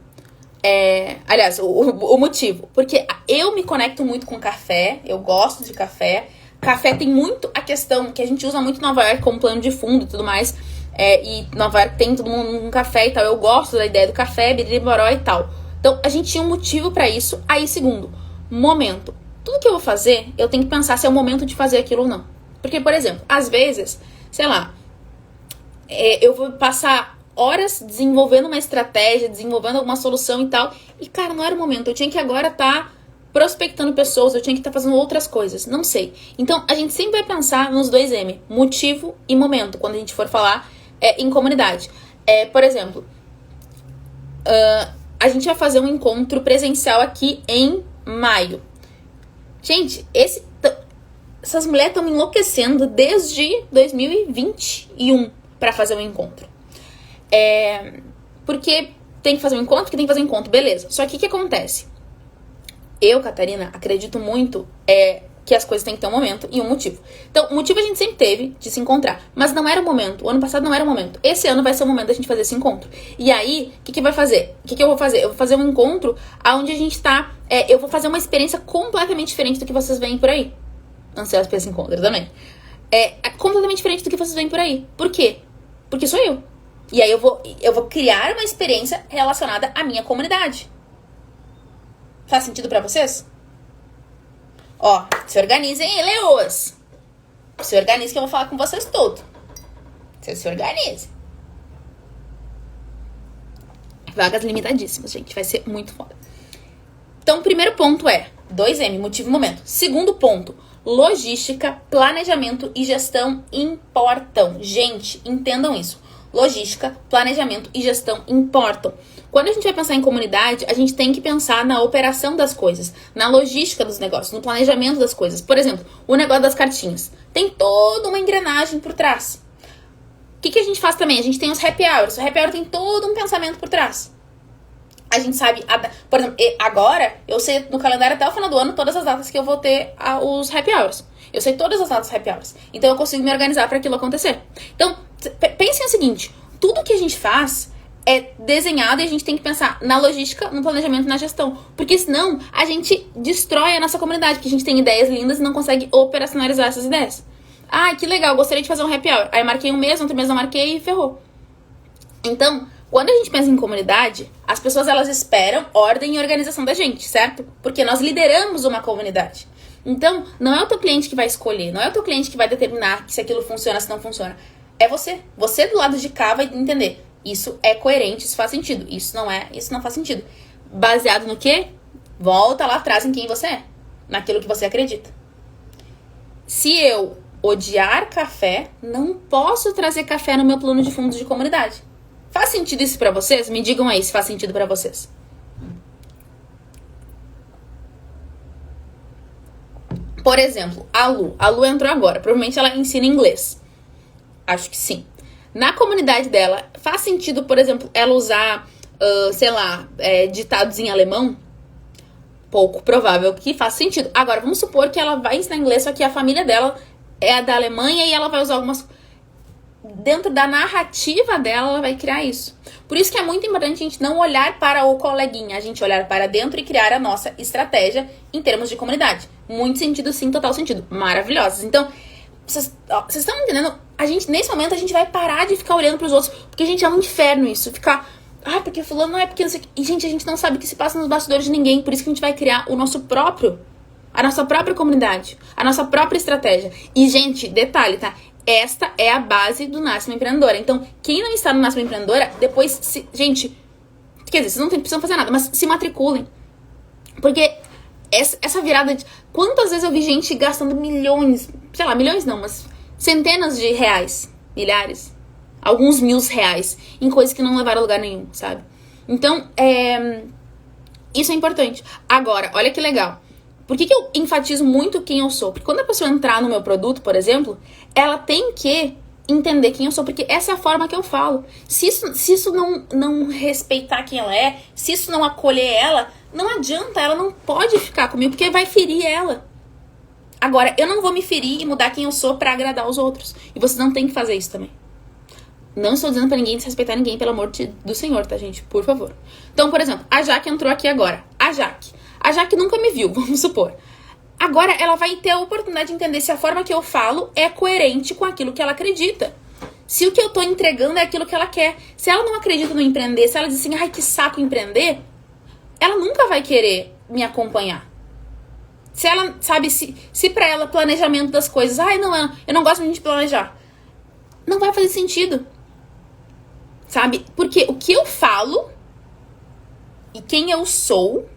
O motivo. Porque eu me conecto muito com café, eu gosto de café. Café tem muito a questão que a gente usa muito em Nova York como plano de fundo e tudo mais. E Nova York tem todo mundo um café e tal. Eu gosto da ideia do café, biriboró e tal. Então, a gente tinha um motivo pra isso. Aí, segundo, momento. Tudo que eu vou fazer, eu tenho que pensar se é o momento de fazer aquilo ou não. Porque, por exemplo, às vezes, sei lá, eu vou passar horas desenvolvendo uma estratégia, desenvolvendo alguma solução e tal. E, cara, não era o momento. Eu tinha que agora estar prospectando pessoas, eu tinha que estar fazendo outras coisas. Não sei. Então, a gente sempre vai pensar nos 2M. Motivo e momento, quando a gente for falar em comunidade. Por exemplo, a gente vai fazer um encontro presencial aqui em maio. Gente, essas mulheres estão me enlouquecendo desde 2021 para fazer um encontro. Porque tem que fazer um encontro, porque tem que fazer um encontro, beleza. Só que o que acontece? Eu, Catarina, acredito muito que as coisas têm que ter um momento e um motivo. Então, o motivo a gente sempre teve de se encontrar, mas não era o momento. O ano passado não era o momento. Esse ano vai ser o momento da gente fazer esse encontro. E aí, o que vai fazer? O que eu vou fazer? Eu vou fazer um encontro onde a gente tá... eu vou fazer uma experiência completamente diferente do que vocês veem por aí. Ansiosos pra esse encontro também. É completamente diferente do que vocês veem por aí. Por quê? Porque sou eu. E aí eu vou criar uma experiência relacionada à minha comunidade. Faz sentido pra vocês? Ó, se organizem aí, leoas. Se organizem que eu vou falar com vocês tudo. Vocês se organizem. Vagas limitadíssimas, gente. Vai ser muito foda. Então, o primeiro ponto é 2M, motivo e momento. Segundo ponto, logística, planejamento e gestão importam. Gente, entendam isso. Logística, planejamento e gestão importam. Quando a gente vai pensar em comunidade, a gente tem que pensar na operação das coisas, na logística dos negócios, no planejamento das coisas. Por exemplo, o negócio das cartinhas. Tem toda uma engrenagem por trás. O que a gente faz também? A gente tem os happy hours. O happy hour tem todo um pensamento por trás. A gente sabe, por exemplo, agora eu sei no calendário até o final do ano todas as datas que eu vou ter os happy hours. Eu sei todas as datas dos happy hours. Então eu consigo me organizar para aquilo acontecer. Então, pensem o seguinte, tudo que a gente faz é desenhado e a gente tem que pensar na logística, no planejamento e na gestão. Porque senão a gente destrói a nossa comunidade, porque a gente tem ideias lindas e não consegue operacionalizar essas ideias. Ah, que legal, gostaria de fazer um happy hour. Aí marquei um mês, outro mês não marquei e ferrou. Então, quando a gente pensa em comunidade, as pessoas elas esperam ordem e organização da gente, certo? Porque nós lideramos uma comunidade. Então, não é o teu cliente que vai escolher, não é o teu cliente que vai determinar se aquilo funciona, se não funciona. É você. Você do lado de cá vai entender. Isso é coerente, isso faz sentido. Isso não faz sentido. Baseado no quê? Volta lá atrás em quem você é. Naquilo que você acredita. Se eu odiar café, não posso trazer café no meu plano de fundo de comunidade. Faz sentido isso pra vocês? Me digam aí se faz sentido pra vocês. Por exemplo, a Lu entrou agora. Provavelmente ela ensina inglês. Acho que sim. Na comunidade dela, faz sentido, por exemplo, ela usar, ditados em alemão? Pouco provável que faça sentido. Agora, vamos supor que ela vai ensinar inglês, só que a família dela é da Alemanha e ela vai usar algumas... Dentro da narrativa dela, ela vai criar isso. Por isso que é muito importante a gente não olhar para o coleguinha, a gente olhar para dentro e criar a nossa estratégia em termos de comunidade. Muito sentido, sim, total sentido. Maravilhosas. Então, vocês estão entendendo? Nesse momento, a gente vai parar de ficar olhando pros outros, porque, gente, é um inferno isso. Ficar, porque fulano não é porque não sei o que. E, gente, a gente não sabe o que se passa nos bastidores de ninguém. Por isso que a gente vai criar a nossa própria comunidade, a nossa própria estratégia. E, gente, detalhe, tá? Esta é a base do Nasce Uma Empreendedora. Então, quem não está no Nasce Uma Empreendedora, depois, gente, quer dizer, vocês não precisam fazer nada, mas se matriculem. Porque essa virada de... Quantas vezes eu vi gente gastando milhões, milhões não, mas centenas de reais, milhares, alguns R$1.000 em coisas que não levaram a lugar nenhum, sabe? Então, isso é importante. Agora, olha que legal. Por que eu enfatizo muito quem eu sou? Porque quando a pessoa entrar no meu produto, por exemplo, ela tem que entender quem eu sou, porque essa é a forma que eu falo. Se isso não respeitar quem ela é, se isso não acolher ela, não adianta, ela não pode ficar comigo, porque vai ferir ela. Agora, eu não vou me ferir e mudar quem eu sou pra agradar os outros. E vocês não tem que fazer isso também. Não estou dizendo pra ninguém desrespeitar ninguém, pelo amor do Senhor, tá, gente? Por favor. Então, por exemplo, a Jaque entrou aqui agora. A Jaque nunca me viu, vamos supor. Agora ela vai ter a oportunidade de entender se a forma que eu falo é coerente com aquilo que ela acredita. Se o que eu tô entregando é aquilo que ela quer. Se ela não acredita no empreender, se ela diz assim, ai, que saco empreender, ela nunca vai querer me acompanhar. Se ela, sabe, se pra ela planejamento das coisas, ai, não, eu não gosto muito de planejar, não vai fazer sentido. Sabe? Porque o que eu falo e quem eu sou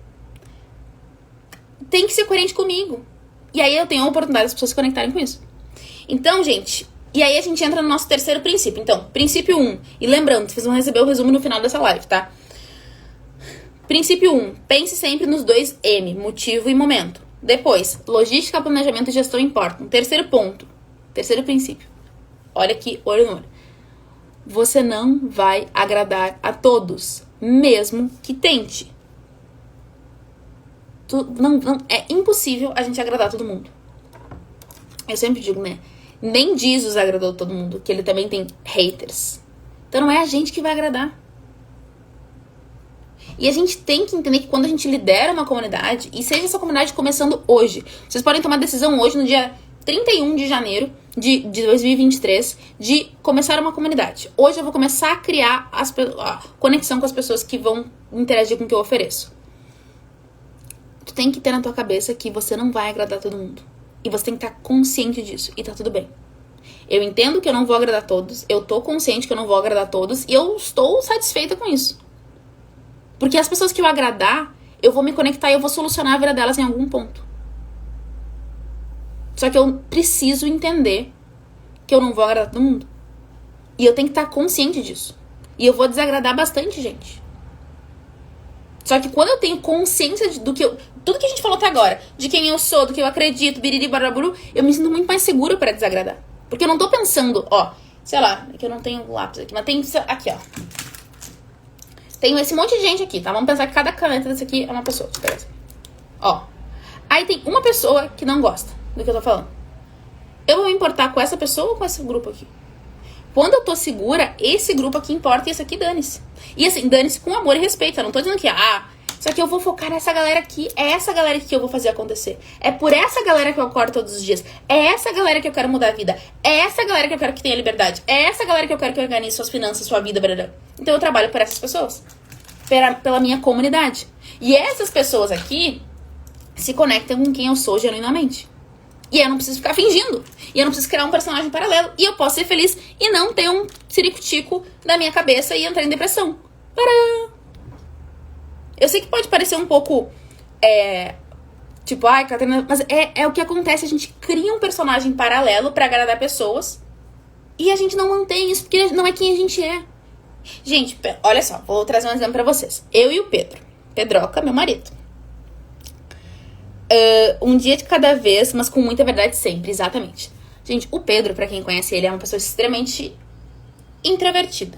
tem que ser coerente comigo. E aí eu tenho a oportunidade das pessoas se conectarem com isso. Então, gente, e aí a gente entra no nosso terceiro princípio. Então, princípio 1. E lembrando, vocês vão receber o resumo no final dessa live, tá? Princípio 1. Pense sempre nos 2 M, motivo e momento. Depois, logística, planejamento e gestão importam. Terceiro ponto. Terceiro princípio. Olha aqui, olho no olho. Você não vai agradar a todos, mesmo que tente. É impossível a gente agradar todo mundo. Eu sempre digo, né? Nem Jesus agradou todo mundo, que ele também tem haters. Então não é a gente que vai agradar. E a gente tem que entender que quando a gente lidera uma comunidade, e seja essa comunidade começando hoje, vocês podem tomar decisão hoje, no dia 31 de janeiro de 2023, de começar uma comunidade. Hoje eu vou começar a criar a conexão com as pessoas que vão interagir com o que eu ofereço. Tu tem que ter na tua cabeça que você não vai agradar todo mundo. E você tem que estar consciente disso. E tá tudo bem. Eu entendo que eu não vou agradar todos. Eu tô consciente que eu não vou agradar todos. E eu estou satisfeita com isso. Porque as pessoas que eu agradar, eu vou me conectar e eu vou solucionar a vida delas em algum ponto. Só que eu preciso entender que eu não vou agradar todo mundo. E eu tenho que estar consciente disso. E eu vou desagradar bastante gente. Só que quando eu tenho consciência do que tudo que a gente falou até agora, de quem eu sou, do que eu acredito, biriri, baraburu, eu me sinto muito mais segura para desagradar. Porque eu não tô pensando, ó, sei lá, é que eu não tenho lápis aqui, mas tem aqui, ó. Tenho esse monte de gente aqui, tá? Vamos pensar que cada caneta desse aqui é uma pessoa. Deixa eu pegar essa aqui. Ó. Aí tem uma pessoa que não gosta do que eu tô falando. Eu vou me importar com essa pessoa ou com esse grupo aqui? Quando eu tô segura, esse grupo aqui importa e esse aqui dane-se. E assim, dane-se com amor e respeito. Eu não tô dizendo que, só que eu vou focar nessa galera aqui. É essa galera que eu vou fazer acontecer. É por essa galera que eu acordo todos os dias. É essa galera que eu quero mudar a vida. É essa galera que eu quero que tenha liberdade. É essa galera que eu quero que organize suas finanças, sua vida, blá. Então eu trabalho por essas pessoas. Pela minha comunidade. E essas pessoas aqui se conectam com quem eu sou genuinamente. E eu não preciso ficar fingindo. E eu não preciso criar um personagem paralelo. E eu posso ser feliz e não ter um ciricutico na minha cabeça e entrar em depressão. Tcharam! Eu sei que pode parecer um pouco... tipo, Catarina... Mas é o que acontece. A gente cria um personagem paralelo pra agradar pessoas. E a gente não mantém isso, porque não é quem a gente é. Gente, olha só. Vou trazer um exemplo pra vocês. Eu e o Pedro. Pedroca, meu marido. Um dia de cada vez, mas com muita verdade sempre, exatamente. Gente, o Pedro, pra quem conhece ele, é uma pessoa extremamente introvertida.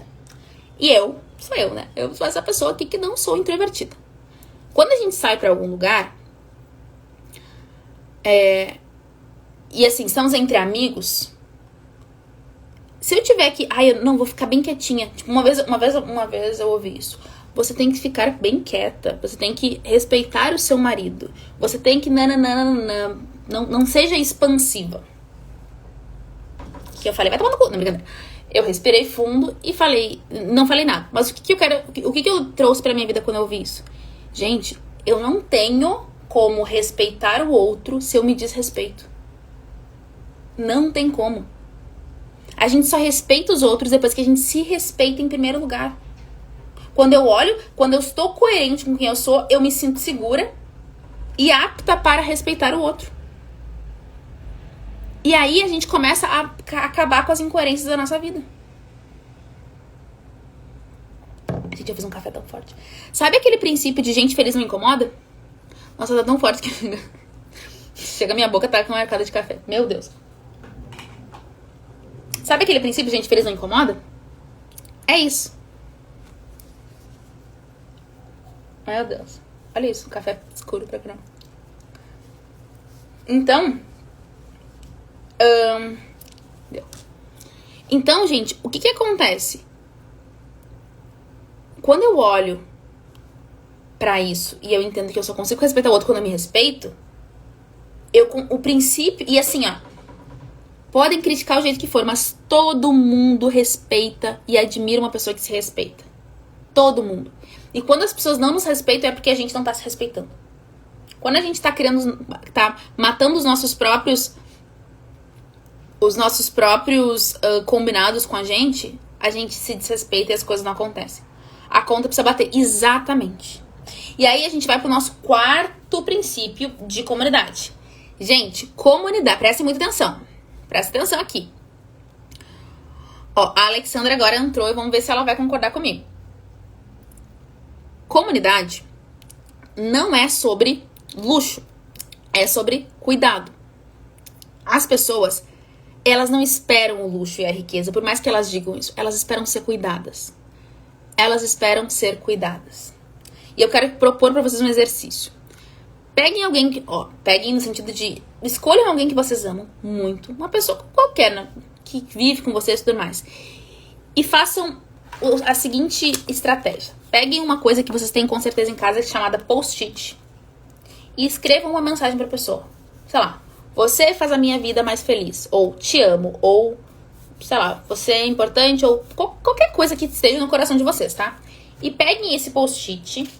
E sou eu, né? Eu sou essa pessoa aqui que não sou introvertida. Quando a gente sai pra algum lugar, e assim, estamos entre amigos, se eu tiver que, eu não, vou ficar bem quietinha. Tipo, uma vez eu ouvi isso. Você tem que ficar bem quieta. Você tem que respeitar o seu marido. Você tem que... Não seja expansiva. Que eu falei, vai tomar no cu. Não, brincadeira. Eu respirei fundo e falei... Não falei nada. Mas o que eu quero... O que eu trouxe pra minha vida quando eu ouvi isso? Gente, eu não tenho como respeitar o outro se eu me desrespeito. Não tem como. A gente só respeita os outros depois que a gente se respeita em primeiro lugar. Quando eu olho, quando eu estou coerente com quem eu sou, eu me sinto segura e apta para respeitar o outro. E aí a gente começa a acabar com as incoerências da nossa vida. Gente, eu fiz um café tão forte. Sabe aquele princípio de gente feliz não incomoda? Nossa, tá tão forte que... Chega, minha boca tá com uma arcada de café. Meu Deus. Sabe aquele princípio de gente feliz não incomoda? É isso. Meu Deus. Olha isso, um café escuro pra caramba. Então... Deu. Então, gente, o que acontece? Quando eu olho pra isso e eu entendo que eu só consigo respeitar o outro quando eu me respeito, o princípio... E assim, podem criticar o jeito que for, mas todo mundo respeita e admira uma pessoa que se respeita. Todo mundo. E quando as pessoas não nos respeitam é porque a gente não tá se respeitando. Quando a gente tá matando os nossos próprios combinados com a gente se desrespeita e as coisas não acontecem. A conta precisa bater. Exatamente. E aí a gente vai pro nosso quarto princípio de comunidade. Gente, comunidade. Prestem muita atenção. Presta atenção aqui. A Alexandra agora entrou e vamos ver se ela vai concordar comigo. Comunidade não é sobre luxo, é sobre cuidado. As pessoas, Elas não esperam o luxo e a riqueza, por mais que elas digam isso. Elas esperam ser cuidadas. Elas esperam ser cuidadas. E eu quero propor pra vocês um exercício. Peguem alguém que... peguem no sentido de... Escolham alguém que vocês amam muito. Uma pessoa qualquer, né? Que vive com vocês e tudo mais. E façam a seguinte estratégia. Peguem uma coisa que vocês têm com certeza em casa, chamada post-it. E escrevam uma mensagem pra pessoa. Sei lá. Você faz a minha vida mais feliz. Ou te amo. Ou, sei lá, você é importante. Ou qualquer coisa que esteja no coração de vocês, tá? E peguem esse post-it,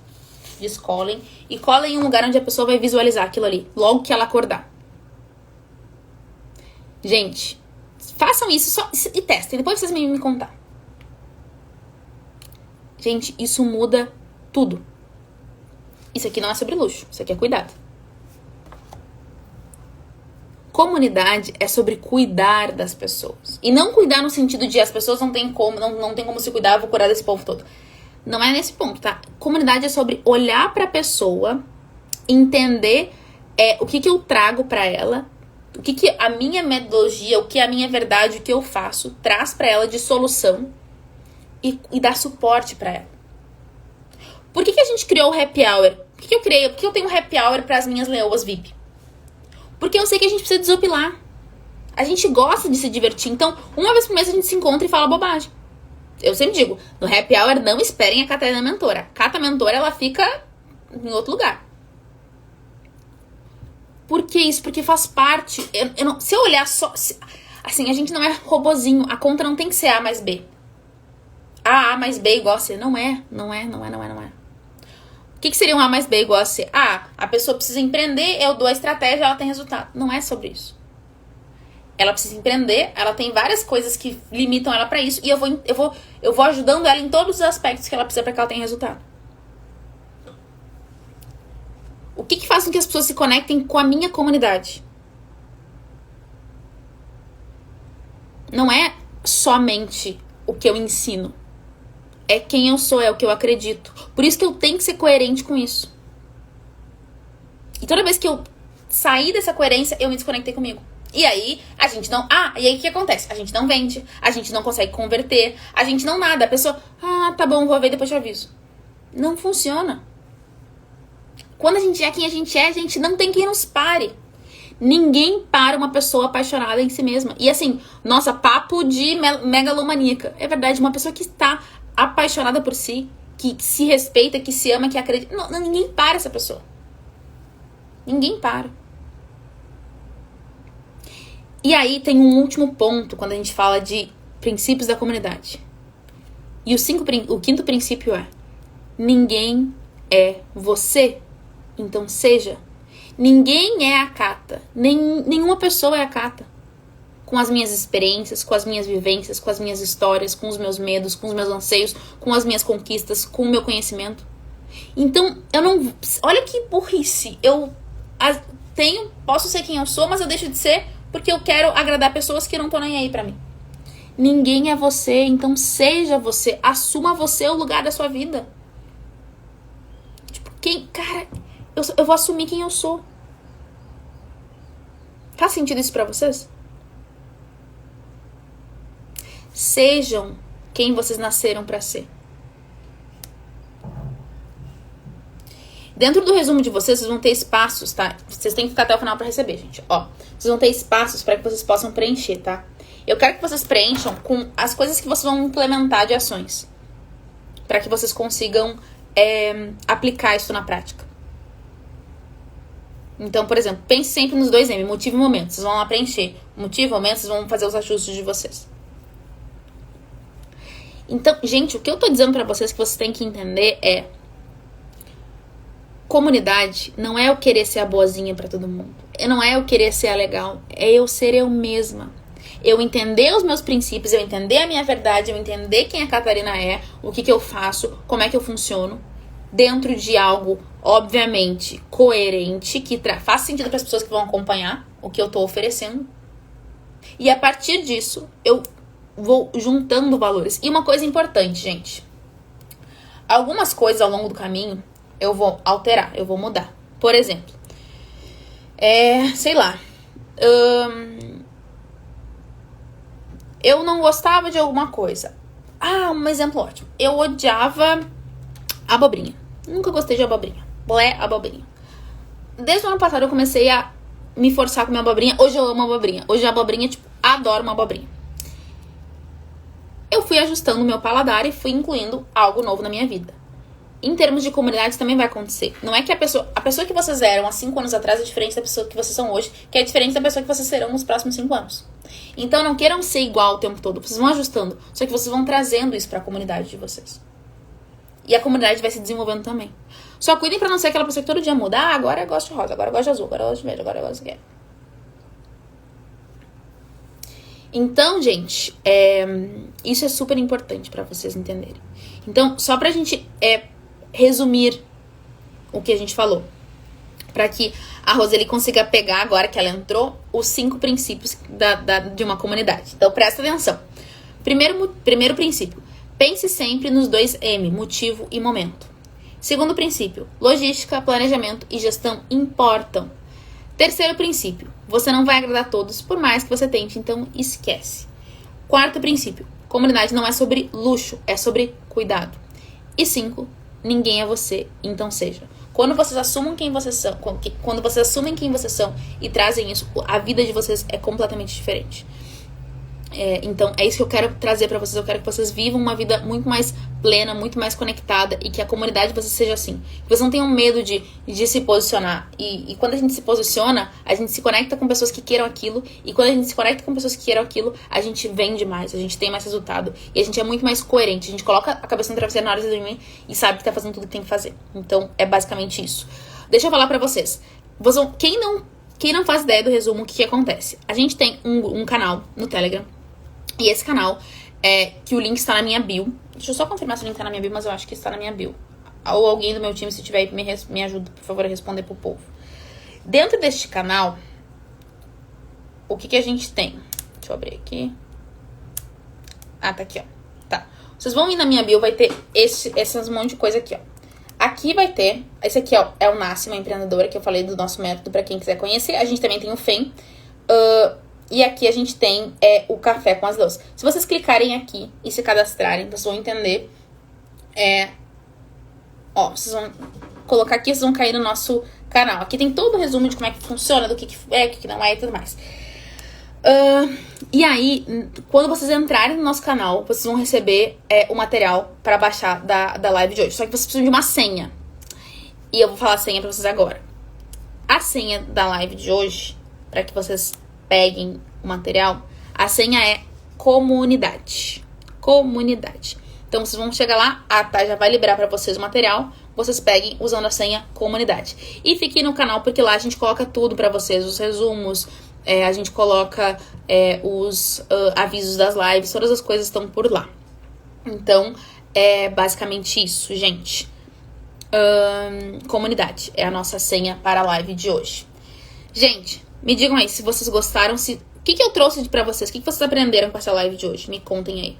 descolem e colem em um lugar onde a pessoa vai visualizar aquilo ali, logo que ela acordar. Gente, façam isso e testem. Depois vocês me contar. Gente, isso muda tudo. Isso aqui não é sobre luxo. Isso aqui é cuidado. Comunidade é sobre cuidar das pessoas. E não cuidar no sentido de as pessoas não tem como se cuidar, eu vou cuidar desse povo todo. Não é nesse ponto, tá? Comunidade é sobre olhar pra pessoa, entender o que eu trago pra ela, o que a minha metodologia, o que a minha verdade, o que eu faço, traz pra ela de solução e dar suporte pra ela. Por que a gente criou o happy hour? Por que eu tenho um happy hour pras minhas leoas VIP? Porque eu sei que a gente precisa desopilar. A gente gosta de se divertir. Então, uma vez por mês a gente se encontra e fala bobagem. Eu sempre digo, no happy hour não esperem a Catarina Mentora. A Cata Mentora, ela fica em outro lugar. Por que isso? Porque faz parte. Se eu olhar só... assim, a gente não é robozinho. A conta não tem que ser A mais B. A mais B igual a C. Não é. O que seria um A mais B igual a C? A pessoa precisa empreender, eu dou a estratégia, ela tem resultado. Não é sobre isso. Ela precisa empreender, ela tem várias coisas que limitam ela pra isso. E eu vou ajudando ela em todos os aspectos que ela precisa pra que ela tenha resultado. O que faz com que as pessoas se conectem com a minha comunidade? Não é somente o que eu ensino. É quem eu sou, é o que eu acredito. Por isso que eu tenho que ser coerente com isso. E toda vez que eu sair dessa coerência, eu me desconectei comigo. E aí, a gente não... e aí o que acontece? A gente não vende, a gente não consegue converter, a gente não nada. A pessoa, tá bom, vou ver, depois eu aviso. Não funciona. Quando a gente é quem a gente não tem quem nos pare. Ninguém para uma pessoa apaixonada em si mesma. E assim, nossa, papo de megalomaníaca. É verdade, uma pessoa que está apaixonada por si, que se respeita, que se ama, que acredita. Não, ninguém para essa pessoa. Ninguém para. E aí tem um último ponto quando a gente fala de princípios da comunidade. E o quinto princípio é: ninguém é você, então seja. Ninguém é a Cata. Nenhuma pessoa é a Cata. Com as minhas experiências, com as minhas vivências, com as minhas histórias, com os meus medos, com os meus anseios, com as minhas conquistas, com o meu conhecimento. Então, eu não... Olha que burrice. Posso ser quem eu sou, mas eu deixo de ser porque eu quero agradar pessoas que não estão nem aí pra mim. Ninguém é você, então seja você. Assuma você o lugar da sua vida. Tipo, cara, eu vou assumir quem eu sou. Faz sentido isso pra vocês? Sejam quem vocês nasceram pra ser. Dentro do resumo de vocês vão ter espaços, tá? Vocês têm que ficar até o final pra receber, gente. Vocês vão ter espaços pra que vocês possam preencher, tá? Eu quero que vocês preencham com as coisas que vocês vão implementar de ações. Pra que vocês consigam aplicar isso na prática. Então, por exemplo, pense sempre nos 2M, motivo e momento. Vocês vão lá preencher motivo e momento, vocês vão fazer os ajustes de vocês. Então, gente, o que eu tô dizendo pra vocês que vocês têm que entender é: comunidade não é eu querer ser a boazinha pra todo mundo. Não é eu querer ser a legal. É eu ser eu mesma. Eu entender os meus princípios, eu entender a minha verdade, eu entender quem a Catarina é, o que eu faço, como é que eu funciono, dentro de algo, obviamente, coerente, que faz sentido para as pessoas que vão acompanhar o que eu tô oferecendo. E a partir disso, eu vou juntando valores. E uma coisa importante, gente. Algumas coisas ao longo do caminho eu vou alterar, eu vou mudar. Por exemplo, sei lá. Eu não gostava de alguma coisa. Ah, um exemplo ótimo. Eu odiava abobrinha. Nunca gostei de abobrinha. Blé, abobrinha. Desde o ano passado eu comecei a me forçar a comer abobrinha. Hoje eu amo abobrinha. Hoje a abobrinha, tipo, adoro uma abobrinha. Eu fui ajustando o meu paladar e fui incluindo algo novo na minha vida. Em termos de comunidade também vai acontecer. Não é que a pessoa que vocês eram há 5 anos atrás é diferente da pessoa que vocês são hoje, que é diferente da pessoa que vocês serão nos próximos 5 anos. Então não queiram ser igual o tempo todo. Vocês vão ajustando. Só que vocês vão trazendo isso pra comunidade de vocês. E a comunidade vai se desenvolvendo também. Só cuidem pra não ser aquela pessoa que todo dia muda. Ah, agora eu gosto de rosa, agora eu gosto de azul, agora eu gosto de verde, agora eu gosto de... Então, gente, isso é super importante pra vocês entenderem. Então, só pra gente resumir o que a gente falou, pra que a Roseli consiga pegar, agora que ela entrou, os 5 princípios de uma comunidade. Então, presta atenção. Primeiro princípio, pense sempre nos 2 M, motivo e momento. Segundo princípio, logística, planejamento e gestão importam. Terceiro princípio, você não vai agradar a todos, por mais que você tente, então esquece. Quarto princípio, comunidade não é sobre luxo, é sobre cuidado. E 5, ninguém é você, então seja. Quando vocês assumem quem vocês são, quando vocês assumem quem vocês são e trazem isso, a vida de vocês é completamente diferente. Então, é isso que eu quero trazer pra vocês. Eu quero que vocês vivam uma vida muito mais plena, muito mais conectada, e que a comunidade de vocês seja assim. Que vocês não tenham medo de se posicionar. E quando a gente se posiciona, a gente se conecta com pessoas que queiram aquilo. E quando a gente se conecta com pessoas que queiram aquilo, a gente vende mais, a gente tem mais resultado. E a gente é muito mais coerente. A gente coloca a cabeça no travesseiro na hora de dormir e sabe que tá fazendo tudo que tem que fazer. Então, é basicamente isso. Deixa eu falar pra vocês. Quem não faz ideia do resumo, o que acontece? A gente tem um canal no Telegram. E esse canal, que o link está na minha bio. Deixa eu só confirmar se o link está na minha bio, mas eu acho que está na minha bio. Ou alguém do meu time, se tiver, me ajuda, por favor, a responder pro povo. Dentro deste canal, o que a gente tem? Deixa eu abrir aqui. Ah, tá aqui, ó. Tá. Vocês vão ir na minha bio, vai ter esses monte de coisa aqui, ó. Aqui vai ter, esse aqui, ó, é o Nasce, uma empreendedora, que eu falei do nosso método pra quem quiser conhecer. A gente também tem o FEM. E aqui a gente tem o Café com as Leos. Se vocês clicarem aqui e se cadastrarem, vocês vão entender. Vocês vão colocar aqui, vocês vão cair no nosso canal. Aqui tem todo o resumo de como é que funciona, do que é, o que não é e tudo mais. E aí, quando vocês entrarem no nosso canal, vocês vão receber o material para baixar da live de hoje. Só que vocês precisam de uma senha. E eu vou falar a senha pra vocês agora. A senha da live de hoje, para que vocês peguem o material, a senha é comunidade. Comunidade. Então, vocês vão chegar lá, a Thay já vai liberar pra vocês o material, vocês peguem usando a senha comunidade. E fiquem no canal, porque lá a gente coloca tudo pra vocês, os resumos, a gente coloca os avisos das lives, todas as coisas estão por lá. Então, é basicamente isso, gente. Comunidade é a nossa senha para a live de hoje. Gente, me digam aí se vocês gostaram, o que eu trouxe pra vocês, o que vocês aprenderam com essa live de hoje. Me contem aí.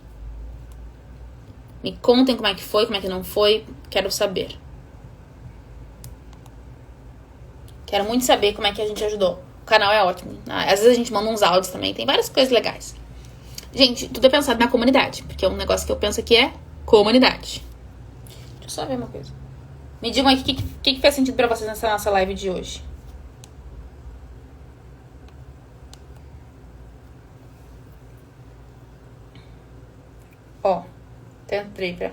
Me contem como é que foi, como é que não foi. Quero saber. Quero muito saber como é que a gente ajudou. O canal é ótimo. Às vezes a gente manda uns áudios também, tem várias coisas legais. Gente, tudo é pensado na comunidade, porque um negócio que eu penso aqui é comunidade. Deixa eu só ver uma coisa. Me digam aí o que fez sentido pra vocês nessa nossa live de hoje. Entrei pra...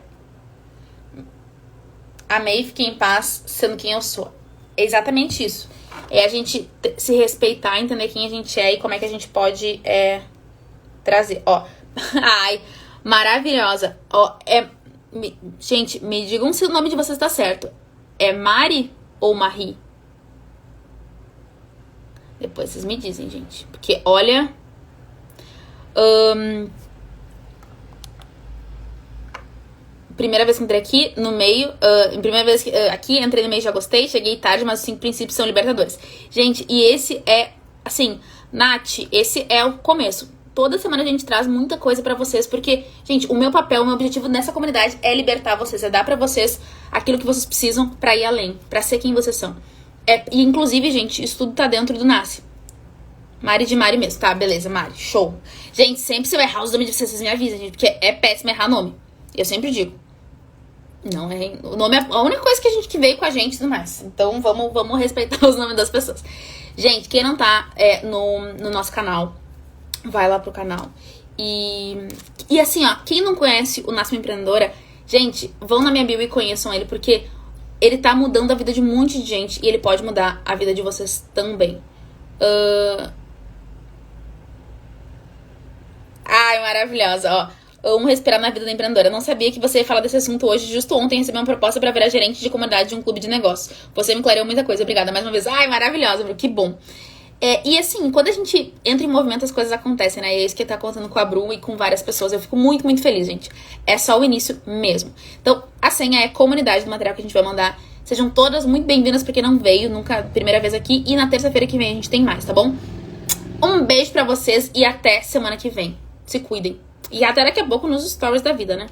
Amei, fiquei em paz sendo quem eu sou. É exatamente isso. É a gente se respeitar, entender quem a gente é e como é que a gente pode trazer. Ai, maravilhosa. Gente, me digam se o nome de vocês tá certo. É Mari ou Marie? Depois vocês me dizem, gente. Porque, olha... Primeira vez que entrei aqui, no meio... primeira vez que aqui, entrei no meio, já gostei. Cheguei tarde, mas os 5 princípios são libertadores. Gente, e esse é... Assim, Nath, esse é o começo. Toda semana a gente traz muita coisa pra vocês. Porque, gente, o meu papel, o meu objetivo nessa comunidade é libertar vocês. É dar pra vocês aquilo que vocês precisam pra ir além. Pra ser quem vocês são. E, inclusive, gente, isso tudo tá dentro do Nasce. Mari de Mari mesmo. Tá, beleza, Mari. Show. Gente, sempre se eu errar os nomes de vocês me avisam, gente. Porque é péssimo errar nome. Eu sempre digo. Não é. O nome é a única coisa que a gente que veio com a gente e tudo mais. Então vamos respeitar os nomes das pessoas. Gente, quem não tá no nosso canal, vai lá pro canal. E assim, ó, quem não conhece o Nasce Uma Empreendedora, gente, vão na minha bio e conheçam ele, porque ele tá mudando a vida de um monte de gente e ele pode mudar a vida de vocês também. Ai, maravilhosa, ó. Amo respirar na vida da empreendedora. Não sabia que você ia falar desse assunto hoje. Justo ontem recebi uma proposta pra virar gerente de comunidade de um clube de negócio. Você me clareou muita coisa. Obrigada mais uma vez. Ai, maravilhosa, Bru. Que bom. E assim, quando a gente entra em movimento, as coisas acontecem, né? E é isso que tá acontecendo com a Bru e com várias pessoas. Eu fico muito, muito feliz, gente. É só o início mesmo. Então, a senha é comunidade do material que a gente vai mandar. Sejam todas muito bem-vindas pra quem não veio, nunca, primeira vez aqui. E na terça-feira que vem a gente tem mais, tá bom? Um beijo pra vocês e até semana que vem. Se cuidem. E até daqui a pouco nos stories da vida, né?